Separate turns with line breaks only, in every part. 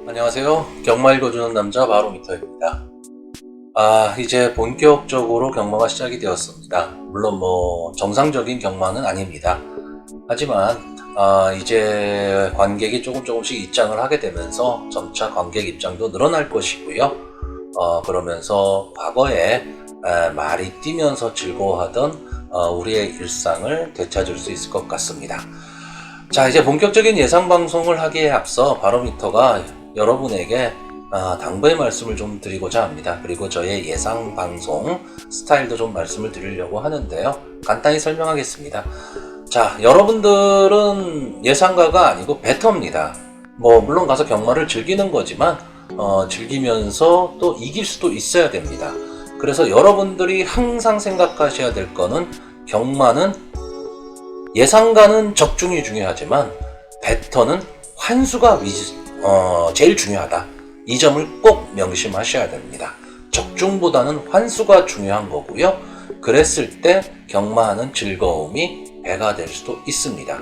안녕하세요. 경마 읽어주는 남자 바로미터입니다. 이제 본격적으로 경마가 시작이 되었습니다. 물론 정상적인 경마는 아닙니다. 하지만 이제 관객이 조금씩 입장을 하게 되면서 점차 관객 입장도 늘어날 것이고요. 그러면서 과거에 말이 뛰면서 즐거워하던 우리의 일상을 되찾을 수 있을 것 같습니다. 자, 이제 본격적인 예상 방송을 하기에 앞서 바로미터가 여러분에게 당부의 말씀을 좀 드리고자 합니다. 그리고 저의 예상 방송 스타일도 좀 말씀을 드리려고 하는데요. 간단히 설명하겠습니다. 자, 여러분들은 예상가가 아니고 배터입니다. 물론 가서 경마를 즐기는 거지만 즐기면서 또 이길 수도 있어야 됩니다. 그래서 여러분들이 항상 생각하셔야 될 거는 경마는 예상가는 적중이 중요하지만 배터는 환수가 제일 중요하다. 이 점을 꼭 명심하셔야 됩니다. 적중보다는 환수가 중요한 거고요. 그랬을 때 경마하는 즐거움이 배가 될 수도 있습니다.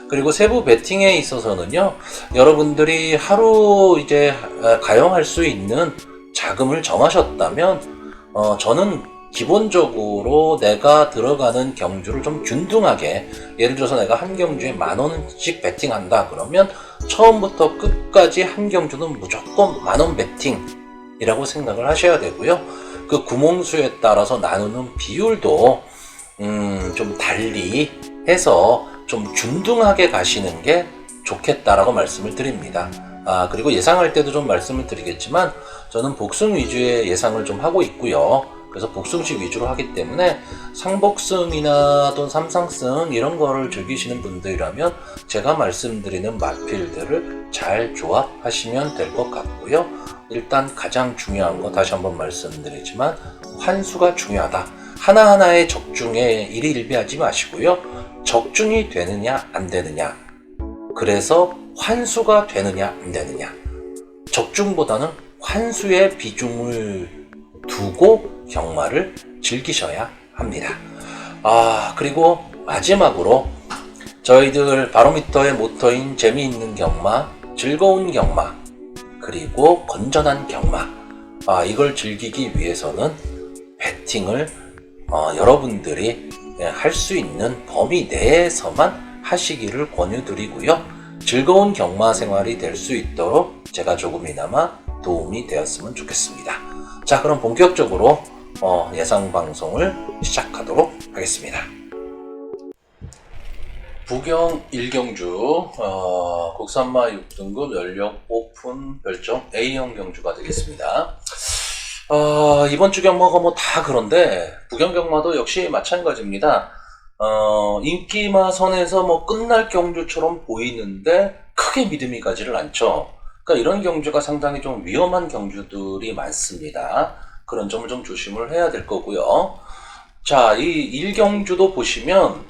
그리고 세부 베팅에 있어서는요, 여러분들이 하루 이제 가용할 수 있는 자금을 정하셨다면 저는 기본적으로 내가 들어가는 경주를 좀 균등하게, 예를 들어서 내가 한 경주에 10,000원씩 베팅한다 그러면 처음부터 끝까지 한 경주는 무조건 10,000원 베팅이라고 생각을 하셔야 되고요. 그 구멍수에 따라서 나누는 비율도 좀 달리 해서 좀 균등하게 가시는 게 좋겠다라고 말씀을 드립니다. 그리고 예상할 때도 좀 말씀을 드리겠지만 저는 복승 위주의 예상을 좀 하고 있고요. 그래서 복승식 위주로 하기 때문에 상복승이나 또는 삼상승 이런 거를 즐기시는 분들이라면 제가 말씀드리는 마필들을 잘 조합하시면 될 것 같고요. 일단 가장 중요한 거 다시 한번 말씀드리지만 환수가 중요하다. 하나하나의 적중에 일희일비하지 마시고요. 적중이 되느냐 안 되느냐, 그래서 환수가 되느냐 안 되느냐, 적중보다는 환수의 비중을 두고 경마를 즐기셔야 합니다. 그리고 마지막으로 저희들 바로미터의 모토인 재미있는 경마, 즐거운 경마, 그리고 건전한 경마, 이걸 즐기기 위해서는 배팅을 여러분들이 할 수 있는 범위 내에서만 하시기를 권유드리고요. 즐거운 경마 생활이 될 수 있도록 제가 조금이나마 도움이 되었으면 좋겠습니다. 자, 그럼 본격적으로 예상 방송을 시작하도록 하겠습니다. 부경 1경주 국산마 6등급 연령 오픈 별정 A형 경주가 되겠습니다. 이번 주 경마가 다 그런데 부경 경마도 역시 마찬가지입니다. 인기마 선에서 끝날 경주처럼 보이는데 크게 믿음이 가지를 않죠. 그러니까 이런 경주가 상당히 좀 위험한 경주들이 많습니다. 그런 점을 좀 조심을 해야 될 거고요. 자, 이 1경주도 보시면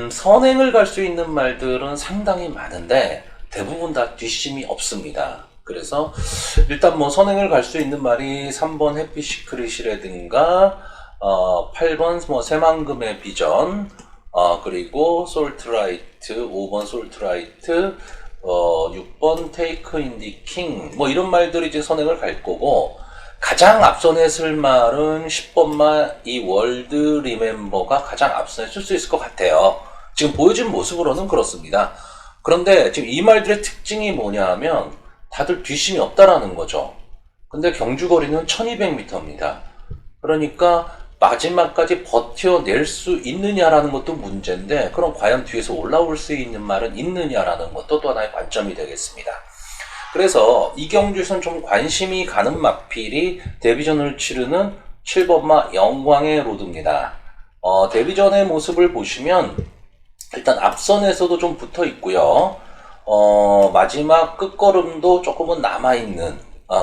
선행을 갈 수 있는 말들은 상당히 많은데 대부분 다 뒷심이 없습니다. 그래서 일단 선행을 갈 수 있는 말이 3번 해피 시크릿이라든가 8번 새만금의 비전, 그리고 솔트라이트, 5번 솔트라이트, 6번 테이크 인디 킹, 이런 말들이 이제 선행을 갈 거고, 가장 앞선에 쓸 말은 10번마 이 월드 리멤버가 가장 앞선에 쓸 수 있을 것 같아요. 지금 보여진 모습으로는 그렇습니다. 그런데 지금 이 말들의 특징이 뭐냐 하면 다들 뒷심이 없다라는 거죠. 근데 경주거리는 1200m입니다. 그러니까 마지막까지 버텨낼 수 있느냐라는 것도 문제인데, 그럼 과연 뒤에서 올라올 수 있는 말은 있느냐라는 것도 또 하나의 관점이 되겠습니다. 그래서 이 경주에서는 좀 관심이 가는 마필이 데뷔전을 치르는 7번마 영광의 로드입니다. 데뷔전의 모습을 보시면 일단 앞선에서도 좀 붙어 있고요. 마지막 끝걸음도 조금은 남아있는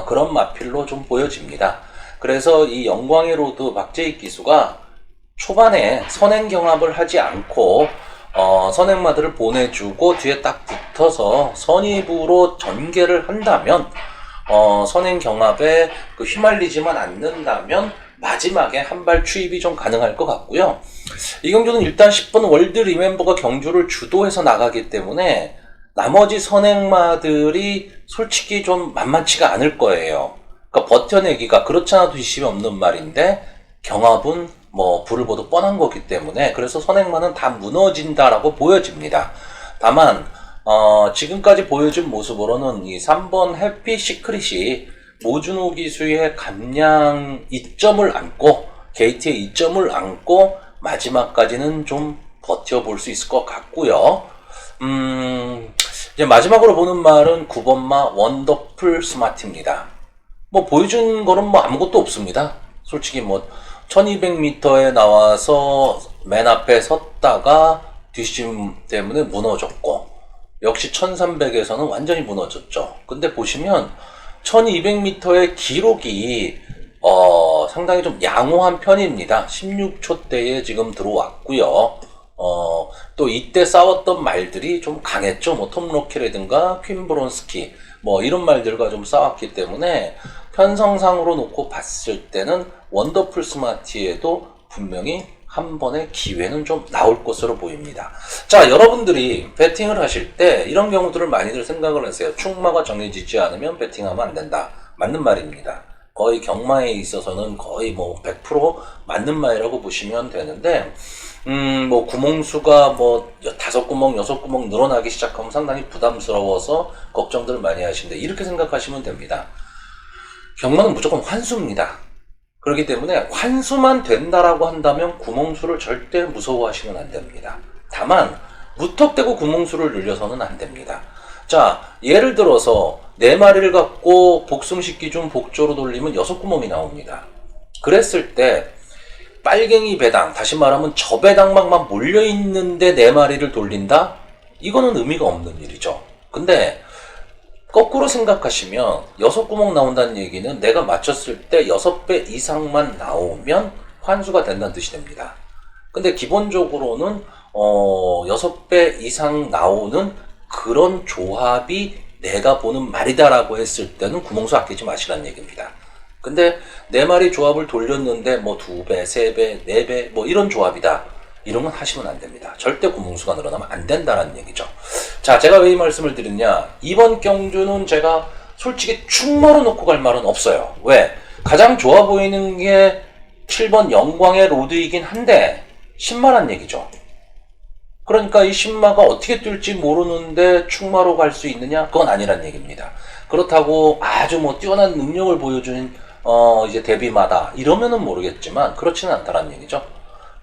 그런 마필로 좀 보여집니다. 그래서 이 영광의 로드 박재익 기수가 초반에 선행 경합을 하지 않고 선행마들을 보내주고 뒤에 딱 붙어서 선입으로 전개를 한다면 선행 경합에 휘말리지만 않는다면 마지막에 한 발 추입이 좀 가능할 것 같고요. 이 경주는 일단 10번 월드 리멤버가 경주를 주도해서 나가기 때문에 나머지 선행마들이 솔직히 좀 만만치가 않을 거예요. 그러니까 버텨내기가 그렇지 않아도 뒷심이 없는 말인데 경합은 뭐 불을 보도 뻔한 거기 때문에 그래서 선행마는 다 무너진다라고 보여집니다. 다만 지금까지 보여준 모습으로는 이 3번 해피 시크릿이 모준호 기수의 감량 이점을 안고 게이트의 이점을 안고 마지막까지는 좀 버텨볼 수 있을 것 같고요. 이제 마지막으로 보는 말은 9번마 원더풀 스마트입니다. 뭐 보여준 거는 뭐 아무것도 없습니다. 솔직히 뭐 1200m에 나와서 맨 앞에 섰다가 뒷심 때문에 무너졌고 역시 1300에서는 완전히 무너졌죠. 근데 보시면 1200m의 기록이 상당히 좀 양호한 편입니다. 16초대에 지금 들어왔고요. 또 이때 싸웠던 말들이 좀 강했죠. 뭐 톰로키라든가 퀸브론스키 뭐 이런 말들과 좀 싸웠기 때문에 편성상으로 놓고 봤을 때는 원더풀 스마티에도 분명히 한 번의 기회는 좀 나올 것으로 보입니다. 자, 여러분들이 배팅을 하실 때 이런 경우들을 많이들 생각을 하세요. 충마가 정해지지 않으면 배팅하면 안 된다. 맞는 말입니다. 거의 경마에 있어서는 거의 뭐 100% 맞는 말이라고 보시면 되는데 뭐 구멍수가 뭐 5구멍, 6구멍 늘어나기 시작하면 상당히 부담스러워서 걱정들을 많이 하시는데 이렇게 생각하시면 됩니다. 경마는 무조건 환수입니다. 그렇기 때문에 환수만 된다라고 한다면 구멍수를 절대 무서워하시면 안 됩니다. 다만 무턱대고 구멍수를 늘려서는 안 됩니다. 자, 예를 들어서 4마리를 갖고 복승식 기준 복조로 돌리면 6구멍이 나옵니다. 그랬을 때 빨갱이 배당, 다시 말하면 저 배당만 몰려있는데 4마리를 돌린다? 이거는 의미가 없는 일이죠. 근데 거꾸로 생각하시면 6구멍 나온다는 얘기는 내가 맞췄을 때 6배 이상만 나오면 환수가 된다는 뜻이 됩니다. 근데 기본적으로는 6배 이상 나오는 그런 조합이 내가 보는 말이다라고 했을 때는 구멍수 아끼지 마시라는 얘기입니다. 근데 4마리 조합을 돌렸는데 뭐 2배, 3배, 4배 뭐 이런 조합이다. 이런 건 하시면 안 됩니다. 절대 구멍수가 늘어나면 안 된다는 얘기죠. 자, 제가 왜 이 말씀을 드렸냐. 이번 경주는 제가 솔직히 충마로 놓고 갈 말은 없어요. 왜? 가장 좋아 보이는 게 7번 영광의 로드이긴 한데 신마란 얘기죠. 그러니까 이 신마가 어떻게 뛸지 모르는데 충마로 갈 수 있느냐? 그건 아니란 얘기입니다. 그렇다고 아주 뭐 뛰어난 능력을 보여주는 이제 데뷔마다 이러면은 모르겠지만 그렇지는 않다는 얘기죠.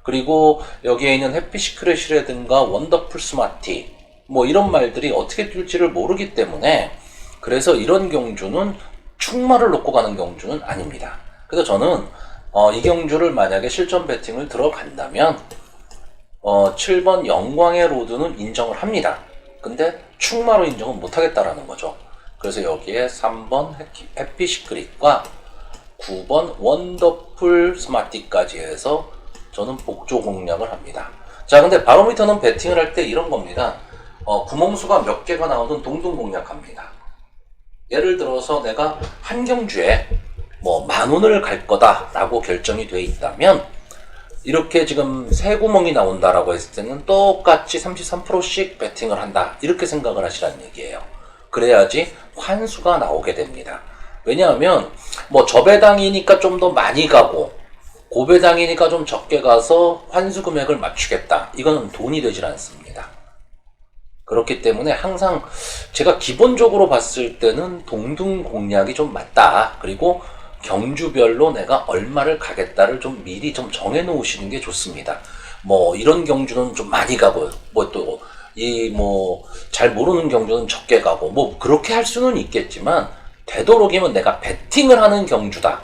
그리고 여기에 있는 해피시크릿이라든가 원더풀 스마티 뭐 이런 말들이 어떻게 뛸지를 모르기 때문에 그래서 이런 경주는 충마를 놓고 가는 경주는 아닙니다. 그래서 저는 이 경주를 만약에 실전 배팅을 들어간다면 7번 영광의 로드는 인정을 합니다. 근데 충마로 인정은 못하겠다라는 거죠. 그래서 여기에 3번 해피시크릿과 9번 원더풀 스마티까지 해서 저는 복조 공략을 합니다. 자, 근데 바로미터는 배팅을 할 때 이런 겁니다. 구멍수가 몇 개가 나오든 동등 공략합니다. 예를 들어서 내가 한 경주에 뭐 10,000원을 갈 거다라고 결정이 돼 있다면 이렇게 지금 3구멍이 나온다라고 했을 때는 똑같이 33%씩 배팅을 한다. 이렇게 생각을 하시라는 얘기예요. 그래야지 환수가 나오게 됩니다. 왜냐하면 뭐 저배당이니까 좀 더 많이 가고 고배당이니까 좀 적게 가서 환수 금액을 맞추겠다. 이거는 돈이 되질 않습니다. 그렇기 때문에 항상 제가 기본적으로 봤을 때는 동등 공략이 좀 맞다. 그리고 경주별로 내가 얼마를 가겠다를 좀 미리 좀 정해 놓으시는 게 좋습니다. 뭐 이런 경주는 좀 많이 가고 뭐 또 이 뭐 잘 모르는 경주는 적게 가고 뭐 그렇게 할 수는 있겠지만 되도록이면 내가 배팅을 하는 경주다.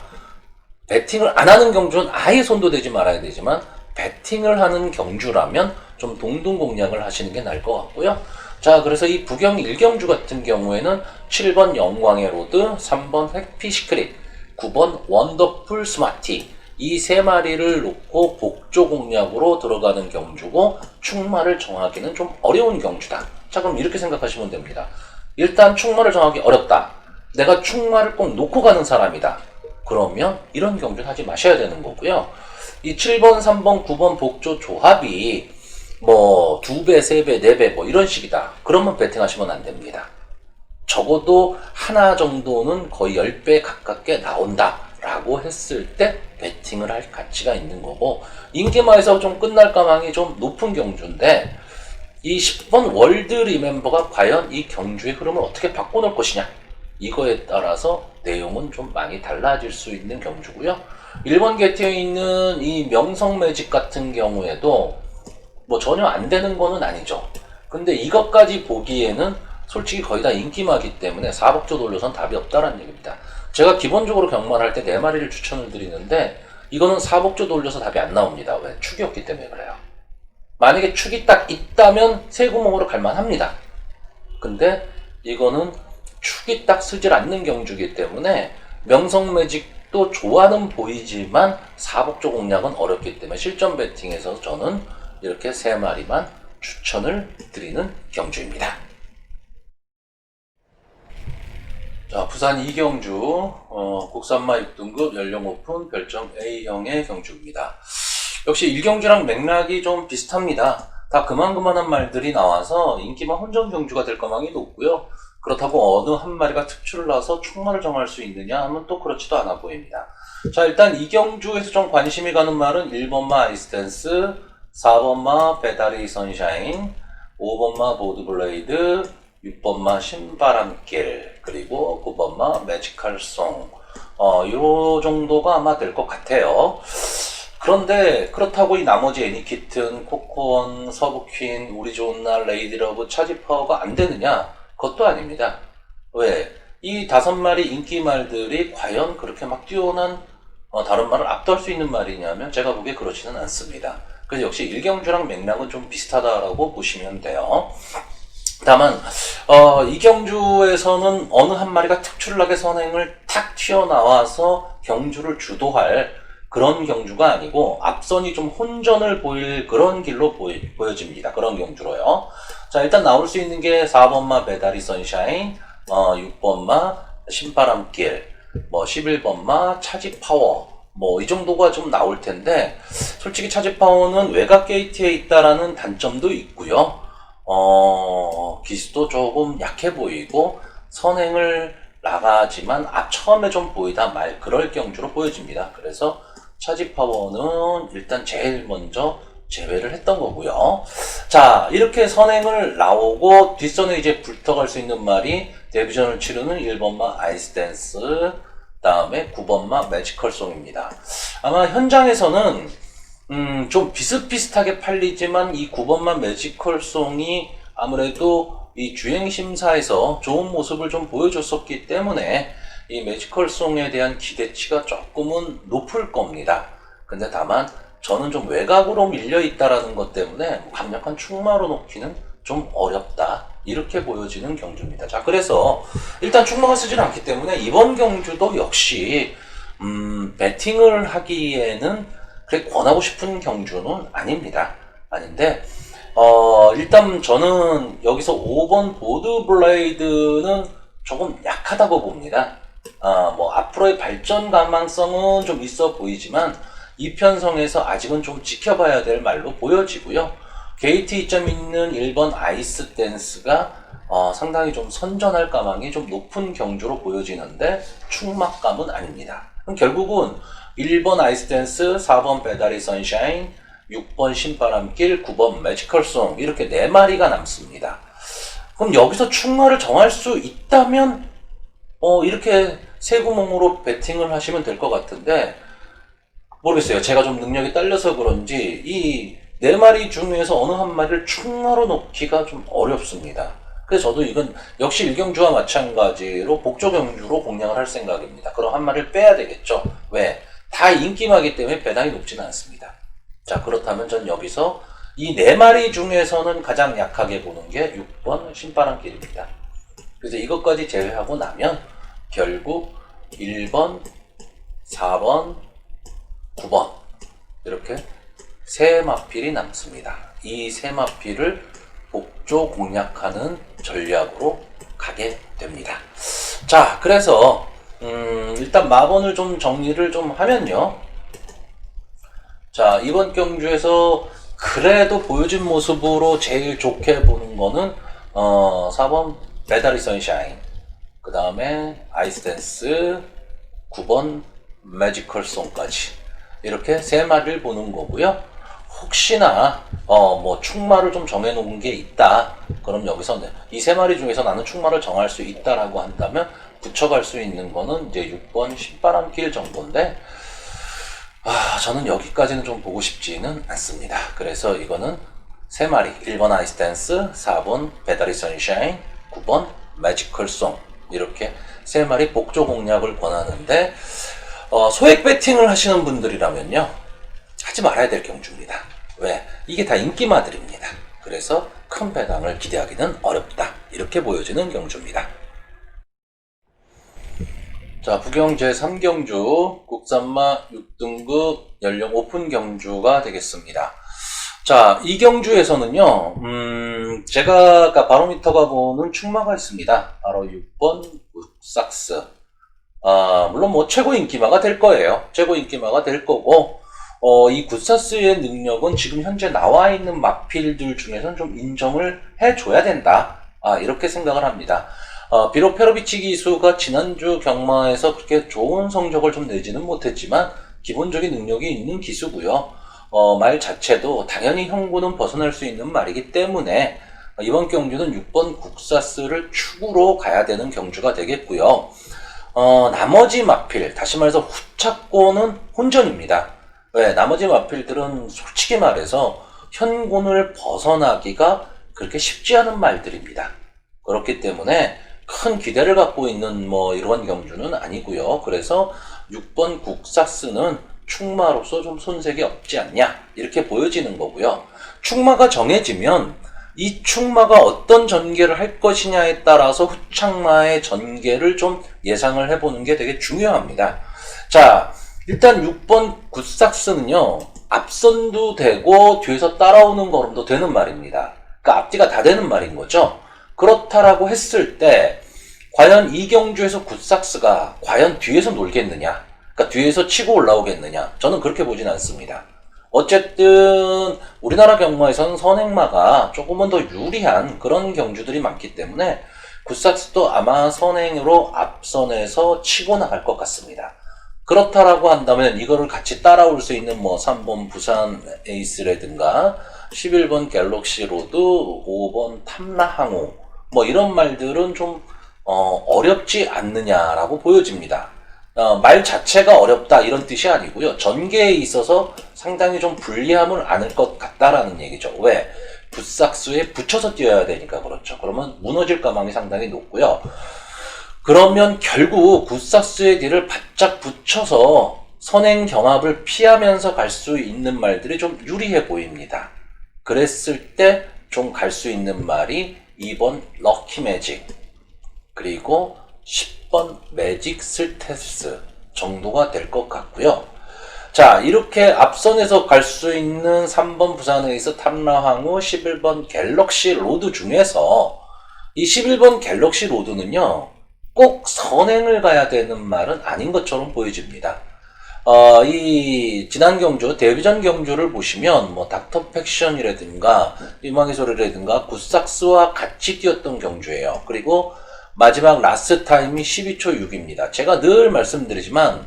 배팅을 안 하는 경주는 아예 손도 대지 말아야 되지만 배팅을 하는 경주라면 좀 동등 공략을 하시는 게 나을 것 같고요. 자, 그래서 이 부경 1경주 같은 경우에는 7번 영광의 로드, 3번 해피시크릿, 9번 원더풀 스마티 이 3마리를 놓고 복조 공략으로 들어가는 경주고 충마를 정하기는 좀 어려운 경주다. 자, 그럼 이렇게 생각하시면 됩니다. 일단 충마를 정하기 어렵다. 내가 충마를 꼭 놓고 가는 사람이다. 그러면 이런 경주는 하지 마셔야 되는 거고요. 이 7번, 3번, 9번 복조 조합이 뭐 2배, 3배, 4배 뭐 이런 식이다. 그러면 베팅하시면 안 됩니다. 적어도 하나 정도는 거의 10배 가깝게 나온다 라고 했을 때 베팅을 할 가치가 있는 거고, 인기마에서 좀 끝날 가망이 좀 높은 경주인데 이 10번 월드 리멤버가 과연 이 경주의 흐름을 어떻게 바꿔놓을 것이냐, 이거에 따라서 내용은 좀 많이 달라질 수 있는 경주고요. 1번 게티에 있는 이 명성 매직 같은 경우에도 뭐 전혀 안 되는 거는 아니죠. 근데 이것까지 보기에는 솔직히 거의 다 인기마기 때문에 사복조 돌려선 답이 없다라는 얘기입니다. 제가 기본적으로 경마를 할 때 4마리를 추천을 드리는데 이거는 사복조 돌려서 답이 안 나옵니다. 왜? 축이 없기 때문에 그래요. 만약에 축이 딱 있다면 세 구멍으로 갈만합니다. 근데 이거는 축이 딱 쓰질 않는 경주이기 때문에 명성 매직도 좋아는 보이지만 사복조 공략은 어렵기 때문에 실전 배팅에서 저는 이렇게 3마리만 추천을 드리는 경주입니다. 자, 부산 이경주 국산마 6등급 연령 오픈 별점 A형의 경주입니다. 역시 1경주랑 맥락이 좀 비슷합니다. 다 그만한 말들이 나와서 인기마 혼전 경주가 될 가망이 높고요. 그렇다고 어느 한 마리가 특출을 나서 충마를 정할 수 있느냐 하면 또 그렇지도 않아 보입니다. 자, 일단 이경주에서 좀 관심이 가는 말은 1번마 아이스댄스, 4번마 배다리 선샤인, 5번마 보드블레이드, 6번마 신바람길, 그리고 9번마 매지컬송, 요 정도가 아마 될 것 같아요. 그런데 그렇다고 이 나머지 애니키튼, 코코원, 서브퀸, 우리 좋은 날, 레이디러브, 차지파워가 안 되느냐? 그것도 아닙니다. 왜? 이 5마리 인기말들이 과연 그렇게 막 뛰어난 다른 말을 압도할 수 있는 말이냐면 제가 보기에 그렇지는 않습니다. 그래서 역시 1경주랑 맥락은 좀 비슷하다라고 보시면 돼요. 다만 이 경주에서는 어느 한 마리가 특출나게 선행을 탁 튀어나와서 경주를 주도할 그런 경주가 아니고 앞선이 좀 혼전을 보일 그런 길로 보여집니다. 그런 경주로요. 자, 일단 나올 수 있는 게 4번마 배다리 선샤인, 6번마 신바람길, 뭐 11번마 차지파워, 뭐 이 정도가 좀 나올 텐데 솔직히 차지파워는 외곽 게이트에 있다라는 단점도 있고요. 기수도 조금 약해 보이고 선행을 나가지만 처음에 좀 보이다 말 그럴 경주로 보여집니다. 그래서 차지파워는 일단 제일 먼저 제외를 했던 거고요. 자, 이렇게 선행을 나오고 뒷선에 이제 붙어갈 수 있는 말이 데뷔전을 치르는 1번마 아이스댄스, 다음에 9번마 매지컬송입니다. 아마 현장에서는 좀 비슷비슷하게 팔리지만 이 9번마 매지컬송이 아무래도 이 주행심사에서 좋은 모습을 좀 보여줬었기 때문에 이 매지컬송에 대한 기대치가 조금은 높을 겁니다. 근데 다만 저는 좀 외곽으로 밀려있다라는 것 때문에 강력한 충마로 놓기는 좀 어렵다, 이렇게 보여지는 경주입니다. 자, 그래서 일단 충마가 쓰지는 않기 때문에 이번 경주도 역시 배팅을 하기에는 그렇게 권하고 싶은 경주는 아닙니다. 아닌데 일단 저는 여기서 5번 보드블레이드는 조금 약하다고 봅니다. 뭐 앞으로의 발전 가망성은 좀 있어 보이지만 이편성에서 아직은 좀 지켜봐야 될 말로 보여지고요. 게이트 2점 있는 1번 아이스 댄스가 상당히 좀 선전할 가망이 좀 높은 경주로 보여지는데 충막감은 아닙니다. 그럼 결국은 1번 아이스 댄스, 4번 배다리 선샤인, 6번 신바람길, 9번 매지컬송, 이렇게 4마리가 남습니다. 그럼 여기서 충마를 정할 수 있다면 이렇게 세 구멍으로 배팅을 하시면 될 것 같은데 모르겠어요. 제가 좀 능력이 딸려서 그런지 이 4마리 중에서 어느 한 마리를 충마로 놓기가 좀 어렵습니다. 그래서 저도 이건 역시 1경주와 마찬가지로 복조 경주로 공략을 할 생각입니다. 그럼 한 마리를 빼야 되겠죠. 왜? 다 인기마기 때문에 배당이 높지는 않습니다. 자, 그렇다면 전 여기서 이 4마리 중에서는 가장 약하게 보는 게 6번 신바람길입니다. 그래서 이것까지 제외하고 나면 결국 1번, 4번, 9번 이렇게 세 마필이 남습니다. 이 세 마필을 복조 공략하는 전략으로 가게 됩니다. 자, 그래서 일단 마번을 좀 정리를 좀 하면요. 자, 이번 경주에서 그래도 보여진 모습으로 제일 좋게 보는 거는 4번 배터리 선샤인, 그 다음에 아이스댄스, 9번 매지컬 송까지 이렇게 세 마리를 보는 거고요. 혹시나 뭐 충마를 좀 정해놓은 게 있다, 그럼 여기서 이 세 마리 중에서 나는 충마를 정할 수 있다라고 한다면 붙여갈 수 있는 거는 이제 6번 신바람길 정도인데, 저는 여기까지는 좀 보고 싶지는 않습니다. 그래서 이거는 세 마리, 1번 아이스댄스, 4번 배터리 선샤인, 9번 매지컬 송, 이렇게 세 마리 복조 공략을 권하는데, 소액 배팅을 하시는 분들이라면요, 하지 말아야 될 경주입니다. 왜? 이게 다 인기마들입니다. 그래서 큰 배당을 기대하기는 어렵다, 이렇게 보여지는 경주입니다. 자, 부경 제3경주 국산마 6등급 연령 오픈 경주가 되겠습니다. 자, 이 경주에서는요, 제가 아까 바로미터가 보는 충마가 있습니다. 바로 6번 굿삭스. 물론 뭐 최고 인기마가 될 거예요. 최고 인기마가 될 거고, 이 굿삭스의 능력은 지금 현재 나와 있는 마필들 중에서는 좀 인정을 해줘야 된다, 이렇게 생각을 합니다. 비록 페로비치 기수가 지난주 경마에서 그렇게 좋은 성적을 좀 내지는 못했지만 기본적인 능력이 있는 기수고요. 말 자체도 당연히 형구는 벗어날 수 있는 말이기 때문에 이번 경주는 6번 국사스를 축으로 가야 되는 경주가 되겠고요. 나머지 마필, 다시 말해서 후차권은 혼전입니다. 왜? 나머지 마필들은 솔직히 말해서 현군을 벗어나기가 그렇게 쉽지 않은 말들입니다. 그렇기 때문에 큰 기대를 갖고 있는 뭐 이런 경주는 아니고요. 그래서 6번 국사스는 충마로서 좀 손색이 없지 않냐, 이렇게 보여지는 거고요. 충마가 정해지면 이 충마가 어떤 전개를 할 것이냐에 따라서 후창마의 전개를 좀 예상을 해보는 게 되게 중요합니다. 자, 일단 6번 굿삭스는요, 앞선도 되고 뒤에서 따라오는 걸음도 되는 말입니다. 그러니까 앞뒤가 다 되는 말인 거죠. 그렇다라고 했을 때 과연 이 경주에서 굿삭스가 과연 뒤에서 놀겠느냐, 그러니까 뒤에서 치고 올라오겠느냐, 저는 그렇게 보진 않습니다. 어쨌든 우리나라 경마에서는 선행마가 조금은 더 유리한 그런 경주들이 많기 때문에 굿삭스도 아마 선행으로 앞선에서 치고 나갈 것 같습니다. 그렇다라고 한다면 이거를 같이 따라올 수 있는 뭐 3번 부산 에이스라든가 11번 갤럭시 로드, 5번 탐라항우, 뭐 이런 말들은 좀 어렵지 않느냐라고 보여집니다. 말 자체가 어렵다 이런 뜻이 아니고요. 전개에 있어서 상당히 좀 불리함을 안을 것 같다라는 얘기죠. 왜? 굿삭스에 붙여서 뛰어야 되니까 그렇죠. 그러면 무너질 가망이 상당히 높고요. 그러면 결국 굿삭스의 뒤를 바짝 붙여서 선행 경합을 피하면서 갈 수 있는 말들이 좀 유리해 보입니다. 그랬을 때 좀 갈 수 있는 말이 2번 럭키 매직, 그리고 10번 매직 스텔스 정도가 될 것 같고요. 자, 이렇게 앞선에서 갈 수 있는 3번 부산 에이스 탐라항우, 11번 갤럭시 로드 중에서 이 11번 갤럭시 로드는요, 꼭 선행을 가야 되는 말은 아닌 것처럼 보여집니다. 이 지난 경주, 데뷔전 경주를 보시면 뭐 닥터 팩션이라든가 희망의 소리라든가 굿삭스와 같이 뛰었던 경주예요. 그리고 마지막 라스트 타임이 12초 6입니다. 제가 늘 말씀드리지만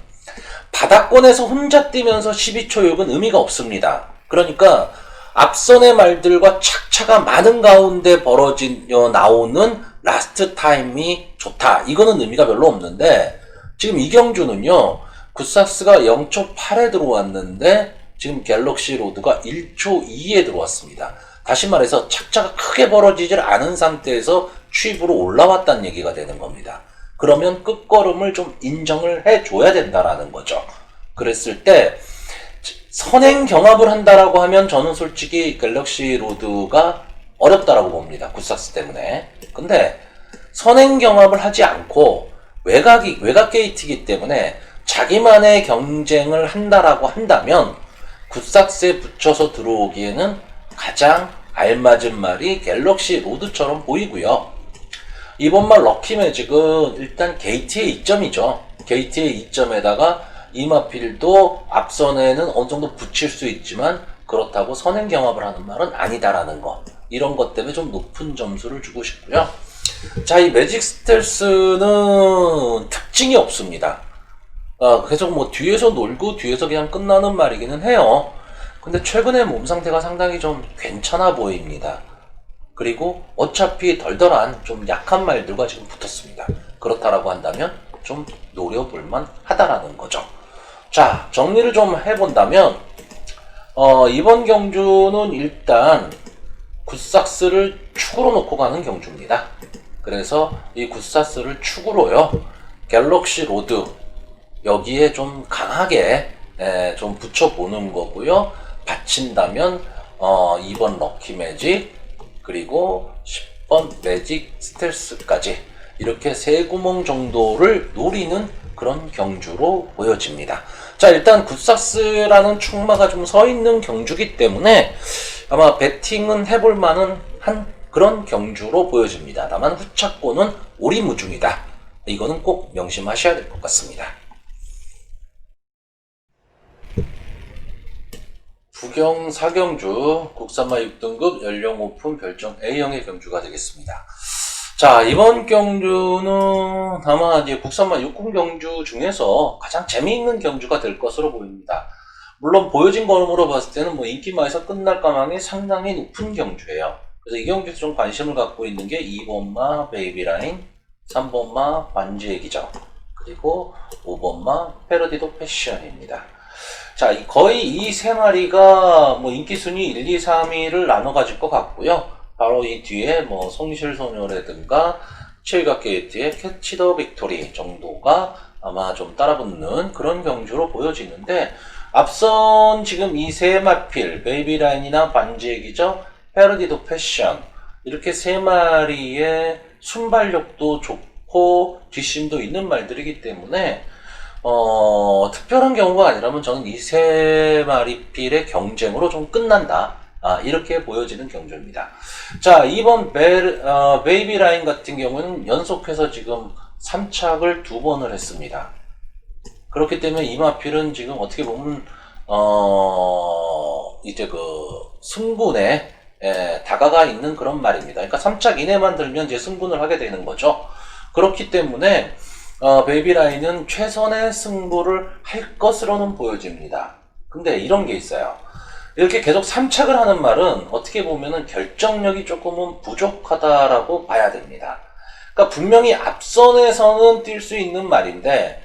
바닥권에서 혼자 뛰면서 12초 6은 의미가 없습니다. 그러니까 앞선의 말들과 착차가 많은 가운데 나오는 라스트 타임이 좋다, 이거는 의미가 별로 없는데, 지금 이 경주는요, 굿삭스가 0초 8에 들어왔는데 지금 갤럭시 로드가 1초 2에 들어왔습니다. 다시 말해서 착차가 크게 벌어지질 않은 상태에서 취입으로 올라왔다는 얘기가 되는 겁니다. 그러면 끝걸음을 좀 인정을 해줘야 된다라는 거죠. 그랬을 때 선행 경합을 한다라고 하면 저는 솔직히 갤럭시 로드가 어렵다라고 봅니다. 굿삭스 때문에. 근데 선행 경합을 하지 않고 외곽 게이트이기 때문에 자기만의 경쟁을 한다라고 한다면 굿삭스에 붙여서 들어오기에는 가장 알맞은 말이 갤럭시 로드처럼 보이고요. 이번 말 럭키 매직은 일단 게이트의 이점이죠. 게이트의 이점에다가 이마필도 앞선에는 어느 정도 붙일 수 있지만 그렇다고 선행 경합을 하는 말은 아니다라는 거. 이런 것 때문에 좀 높은 점수를 주고 싶고요. 자, 이 매직 스텔스는 특징이 없습니다. 계속 뭐 뒤에서 놀고 뒤에서 그냥 끝나는 말이기는 해요. 근데 최근에 몸 상태가 상당히 좀 괜찮아 보입니다. 그리고 어차피 덜덜한 좀 약한 말들과 지금 붙었습니다. 그렇다라고 한다면 좀 노려볼만 하다라는 거죠. 자, 정리를 좀 해본다면 이번 경주는 일단 굿삭스를 축으로 놓고 가는 경주입니다. 그래서 이 굿삭스를 축으로요, 갤럭시 로드 여기에 좀 강하게 좀 붙여보는 거고요. 받친다면 2번 럭키 매직 그리고 10번 매직 스텔스까지 이렇게 세 구멍 정도를 노리는 그런 경주로 보여집니다. 자, 일단 굿삭스라는 축마가 좀 서 있는 경주기 때문에 아마 배팅은 해볼 만한 한 그런 경주로 보여집니다. 다만 후착권은 오리무중이다. 이거는 꼭 명심하셔야 될 것 같습니다. 부경 4경주 국산마 6등급 연령 오픈 별정 A형의 경주가 되겠습니다. 자, 이번 경주는 아마 이제 국산마 60 경주 중에서 가장 재미있는 경주가 될 것으로 보입니다. 물론 보여진 걸음으로 봤을 때는 뭐 인기마에서 끝날 가망이 상당히 높은 경주예요. 그래서 이 경주에서 좀 관심을 갖고 있는 게 2번마 베이비라인, 3번마 반지의 기적, 그리고 5번마 패러디도 패션입니다. 자, 거의 이 세 마리가 뭐 인기 순위 1, 2, 3위를 나눠 가질 것 같고요. 바로 이 뒤에 뭐 성실소녀라든가 칠각 게이트의 캐치 더 빅토리 정도가 아마 좀 따라붙는 그런 경주로 보여지는데, 앞선 지금 이 세 마필 베이비라인이나 반지의 기적, 패러디도 패션 이렇게 세 마리의 순발력도 좋고 뒷심도 있는 말들이기 때문에 특별한 경우가 아니라면 저는 이 세 마리 필의 경쟁으로 좀 끝난다. 이렇게 보여지는 경주입니다. 자, 이번 베이비 라인 같은 경우는 연속해서 지금 3착을 2번을 했습니다. 그렇기 때문에 이 마필은 지금 어떻게 보면, 이제 승분에 다가가 있는 그런 말입니다. 그러니까 3착 이내만 들면 이제 승분을 하게 되는 거죠. 그렇기 때문에, 베이비 라인은 최선의 승부를 할 것으로는 보여집니다. 근데 이런 게 있어요. 이렇게 계속 3착을 하는 말은 어떻게 보면은 결정력이 조금은 부족하다라고 봐야 됩니다. 그러니까 분명히 앞선에서는 뛸 수 있는 말인데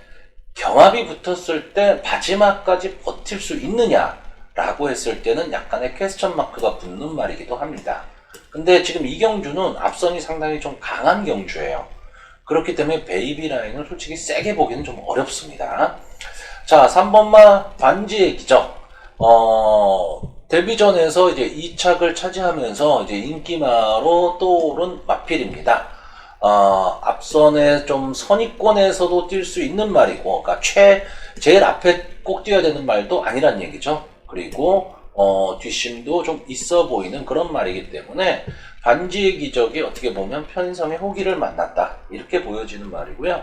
경합이 붙었을 때 마지막까지 버틸 수 있느냐라고 했을 때는 약간의 퀘스천 마크가 붙는 말이기도 합니다. 근데 지금 이 경주는 앞선이 상당히 좀 강한 경주예요. 그렇기 때문에 베이비 라인을 솔직히 세게 보기는 좀 어렵습니다. 자, 3번마 반지의 기적. 데뷔전에서 이제 2착을 차지하면서 이제 인기마로 떠오른 마필입니다. 앞선에 좀 선입권에서도 뛸 수 있는 말이고, 그러니까 제일 앞에 꼭 뛰어야 되는 말도 아니란 얘기죠. 그리고, 뒷심도 좀 있어 보이는 그런 말이기 때문에, 반지의 기적이 어떻게 보면 편성의 호기를 만났다. 이렇게 보여지는 말이고요.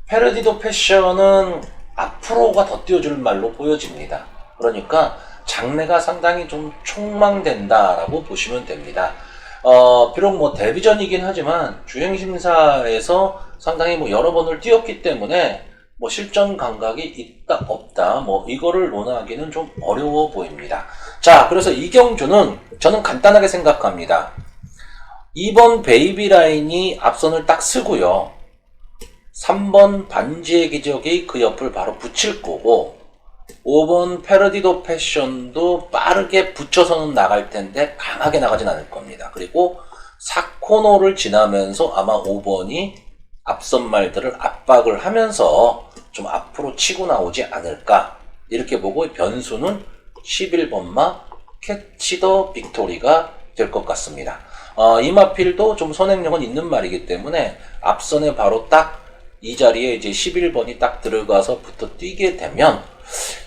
패러디도 패션은 앞으로가 더 띄워줄 말로 보여집니다. 그러니까 장래가 상당히 좀 촉망된다라고 보시면 됩니다. 비록 뭐 데뷔전이긴 하지만 주행심사에서 상당히 뭐 여러 번을 뛰었기 때문에 뭐 실전 감각이 있다 없다 뭐 이거를 논하기는 좀 어려워 보입니다. 자, 그래서 이 경주는 저는 간단하게 생각합니다. 2번 베이비 라인이 앞선을 딱 쓰고요. 3번 반지의 기적이 그 옆을 바로 붙일 거고, 5번 패러디도 패션도 빠르게 붙여서는 나갈 텐데 강하게 나가진 않을 겁니다. 그리고 4코너를 지나면서 아마 5번이 앞선 말들을 압박을 하면서 좀 앞으로 치고 나오지 않을까, 이렇게 보고 변수는 11번마 캐치 더 빅토리가 될 것 같습니다. 이 마필도 좀 선행력은 있는 말이기 때문에 앞선에 바로 딱 이 자리에 이제 11번이 딱 들어가서 붙어 뛰게 되면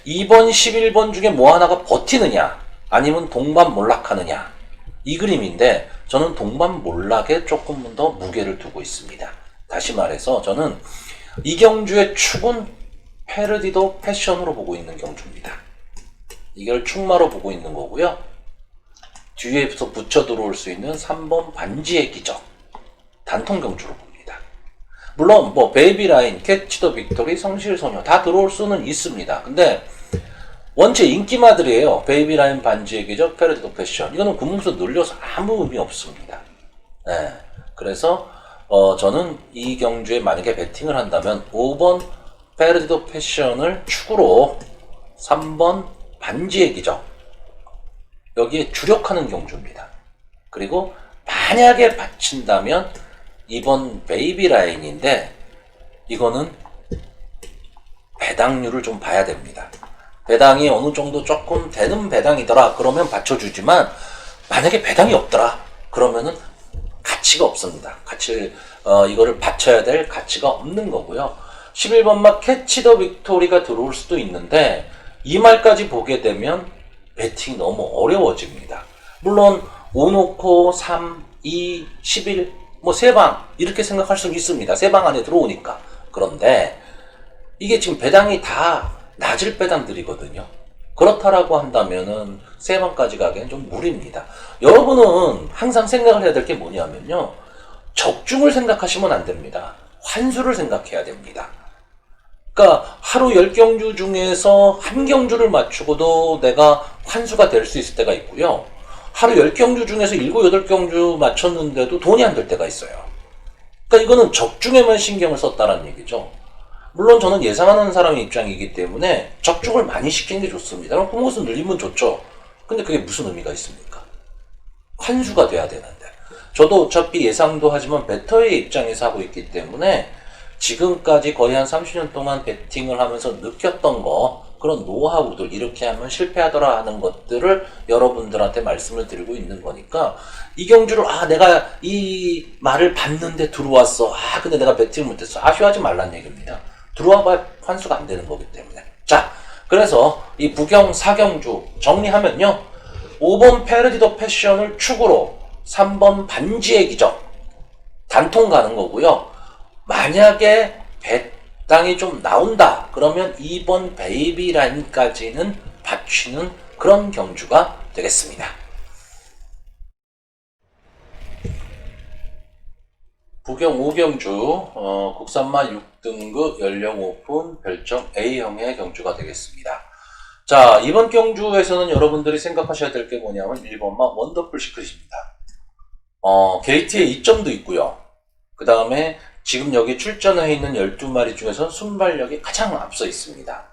2번, 11번 중에 뭐 하나가 버티느냐 아니면 동반몰락하느냐, 이 그림인데 저는 동반몰락에 조금 더 무게를 두고 있습니다. 다시 말해서 저는 이 경주의 축은 패러디도 패션으로 보고 있는 경주입니다. 이걸 충마로 보고 있는 거고요. 뒤에서 붙여 들어올 수 있는 3번 반지의 기적 단통 경주로 봅니다. 물론 뭐 베이비라인, 캐치 더 빅토리, 성실소녀 다 들어올 수는 있습니다. 근데 원체 인기마들이에요. 베이비라인, 반지의 기적, 패러디 더 패션. 이거는 구문서 늘려서 아무 의미 없습니다. 네. 그래서 저는 이 경주에 만약에 배팅을 한다면 5번 패러디 더 패션을 축으로 3번 반지의 기적 여기에 주력하는 경주입니다. 그리고 만약에 받친다면 2번 베이비 라인인데 이거는 배당률을 좀 봐야 됩니다. 배당이 어느 정도 조금 되는 배당이더라 그러면 받쳐주지만 만약에 배당이 없더라 그러면은 가치가 없습니다. 이거를 받쳐야 될 가치가 없는 거고요. 11번 막 캐치 더 빅토리가 들어올 수도 있는데 이 말까지 보게 되면 배팅이 너무 어려워집니다. 물론 5 놓고 3, 2, 11 뭐 3방 이렇게 생각할 수는 있습니다. 3방 안에 들어오니까. 그런데 이게 지금 배당이 다 낮을 배당들이거든요. 그렇다라고 한다면은 3방까지 가기엔 좀 무리입니다. 여러분은 항상 생각을 해야 될 게 뭐냐면요. 적중을 생각하시면 안 됩니다. 환수를 생각해야 됩니다. 그러니까 하루 10경주 중에서 한 경주를 맞추고도 내가 환수가 될 수 있을 때가 있고요. 하루 10경주 중에서 7, 8경주 맞췄는데도 돈이 안 될 때가 있어요. 그러니까 이거는 적중에만 신경을 썼다는 얘기죠. 물론 저는 예상하는 사람의 입장이기 때문에 적중을 많이 시키는 게 좋습니다. 그럼 그것은 늘리면 좋죠. 근데 그게 무슨 의미가 있습니까? 환수가 돼야 되는데. 저도 어차피 예상도 하지만 베터의 입장에서 하고 있기 때문에 지금까지 거의 한 30년 동안 배팅을 하면서 느꼈던 거 그런 노하우들 이렇게 하면 실패하더라 하는 것들을 여러분들한테 말씀을 드리고 있는 거니까 이 경주를 내가 이 말을 봤는데 들어왔어 근데 내가 배팅을 못했어 아쉬워하지 말란 얘기입니다. 들어와봐야 환수가 안 되는 거기 때문에. 자, 그래서 이 부경 4경주 정리하면요. 5번 패러디 더 패션을 축으로 3번 반지의 기적 단통 가는 거고요. 만약에 배당이 좀 나온다 그러면 2번 베이비 라인까지는 받치는 그런 경주가 되겠습니다. 부경 5경주 국산마 6등급 연령 오픈 별점 A형의 경주가 되겠습니다. 자, 이번 경주에서는 여러분들이 생각하셔야 될 게 뭐냐면 1번마 원더풀 시크릿입니다. 게이트에 2점도 있고요. 그 다음에 지금 여기 출전해 있는 12마리 중에서 순발력이 가장 앞서 있습니다.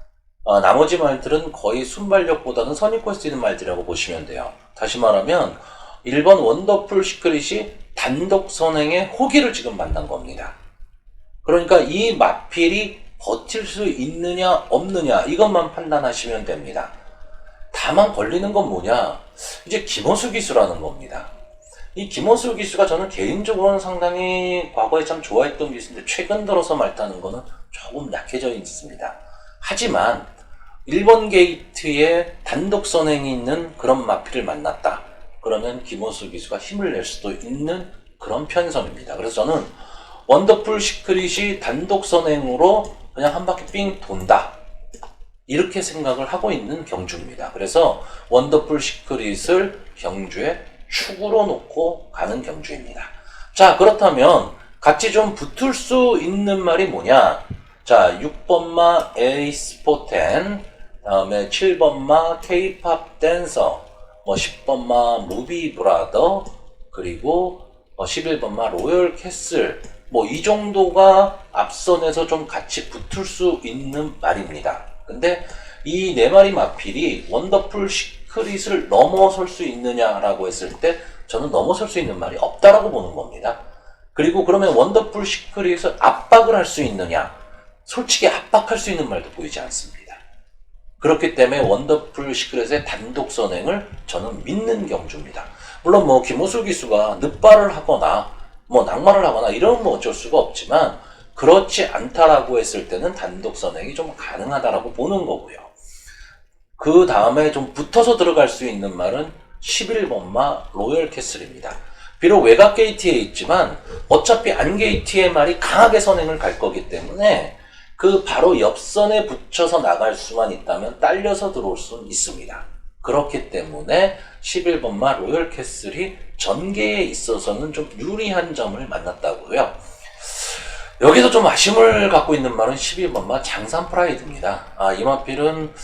나머지 말들은 거의 순발력보다는 선입할 수 있는 말들이라고 보시면 돼요. 다시 말하면 1번 원더풀 시크릿이 단독 선행의 호기를 지금 만난 겁니다. 그러니까 이 마필이 버틸 수 있느냐 없느냐 이것만 판단하시면 됩니다. 다만 걸리는 건 뭐냐? 이제 김호수 기수라는 겁니다. 이 김호수 기수가 저는 개인적으로는 상당히 과거에 참 좋아했던 기수인데 최근 들어서 말타는 거는 조금 약해져 있습니다. 하지만 1번 게이트에 단독 선행이 있는 그런 마필을 만났다. 그러면 김호수 기수가 힘을 낼 수도 있는 그런 편성입니다. 그래서 저는 원더풀 시크릿이 단독 선행으로 그냥 한 바퀴 삥 돈다. 이렇게 생각을 하고 있는 경주입니다. 그래서 원더풀 시크릿을 경주에 축으로 놓고 가는 경주입니다. 자, 그렇다면 같이 좀 붙을 수 있는 말이 뭐냐? 자, 6번마 에이스 포텐, 다음에 7번마 K-팝 댄서, 10번마 무비 브라더, 그리고 11번마 로열 캐슬, 이 정도가 앞선에서 좀 같이 붙을 수 있는 말입니다. 근데 이 네 마리 마필이 원더풀 시크릿을 넘어설 수 있느냐라고 했을 때 저는 넘어설 수 있는 말이 없다라고 보는 겁니다. 그리고 그러면 원더풀 시크릿을 압박을 할 수 있느냐? 솔직히 압박할 수 있는 말도 보이지 않습니다. 그렇기 때문에 원더풀 시크릿의 단독 선행을 저는 믿는 경주입니다. 물론 김호수 기수가 늑발을 하거나 낙마를 하거나 이런 어쩔 수가 없지만 그렇지 않다라고 했을 때는 단독 선행이 좀 가능하다라고 보는 거고요. 그 다음에 좀 붙어서 들어갈 수 있는 말은 11번마 로열 캐슬입니다. 비록 외곽 게이트에 있지만 어차피 안 게이트의 말이 강하게 선행을 갈 거기 때문에 그 바로 옆선에 붙여서 나갈 수만 있다면 딸려서 들어올 수는 있습니다. 그렇기 때문에 11번마 로열 캐슬이 전개에 있어서는 좀 유리한 점을 만났다고요. 여기서 좀 아쉬움을 갖고 있는 말은 12번마 장산 프라이드입니다. 이 마필은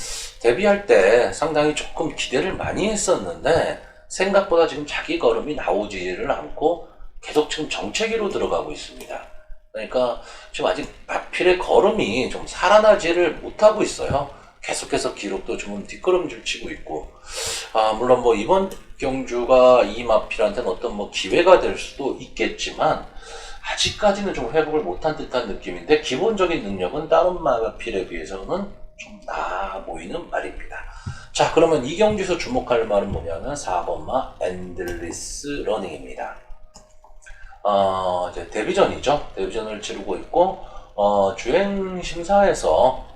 데뷔할 때 상당히 조금 기대를 많이 했었는데 생각보다 지금 자기 걸음이 나오지를 않고 계속 지금 정체기로 들어가고 있습니다. 그러니까 지금 아직 마필의 걸음이 좀 살아나지를 못하고 있어요. 계속해서 기록도 좀 뒷걸음질 치고 있고, 물론 뭐 이번 경주가 이 마필한테는 어떤 뭐 기회가 될 수도 있겠지만 아직까지는 좀 회복을 못한 듯한 느낌인데 기본적인 능력은 다른 마필에 비해서는 좀 나아 보이는 말입니다. 자, 그러면 이 경주에서 주목할 말은 뭐냐면 4번마 엔들리스 러닝입니다. 이제 데뷔전이죠. 데뷔전을 치르고 있고, 주행 심사에서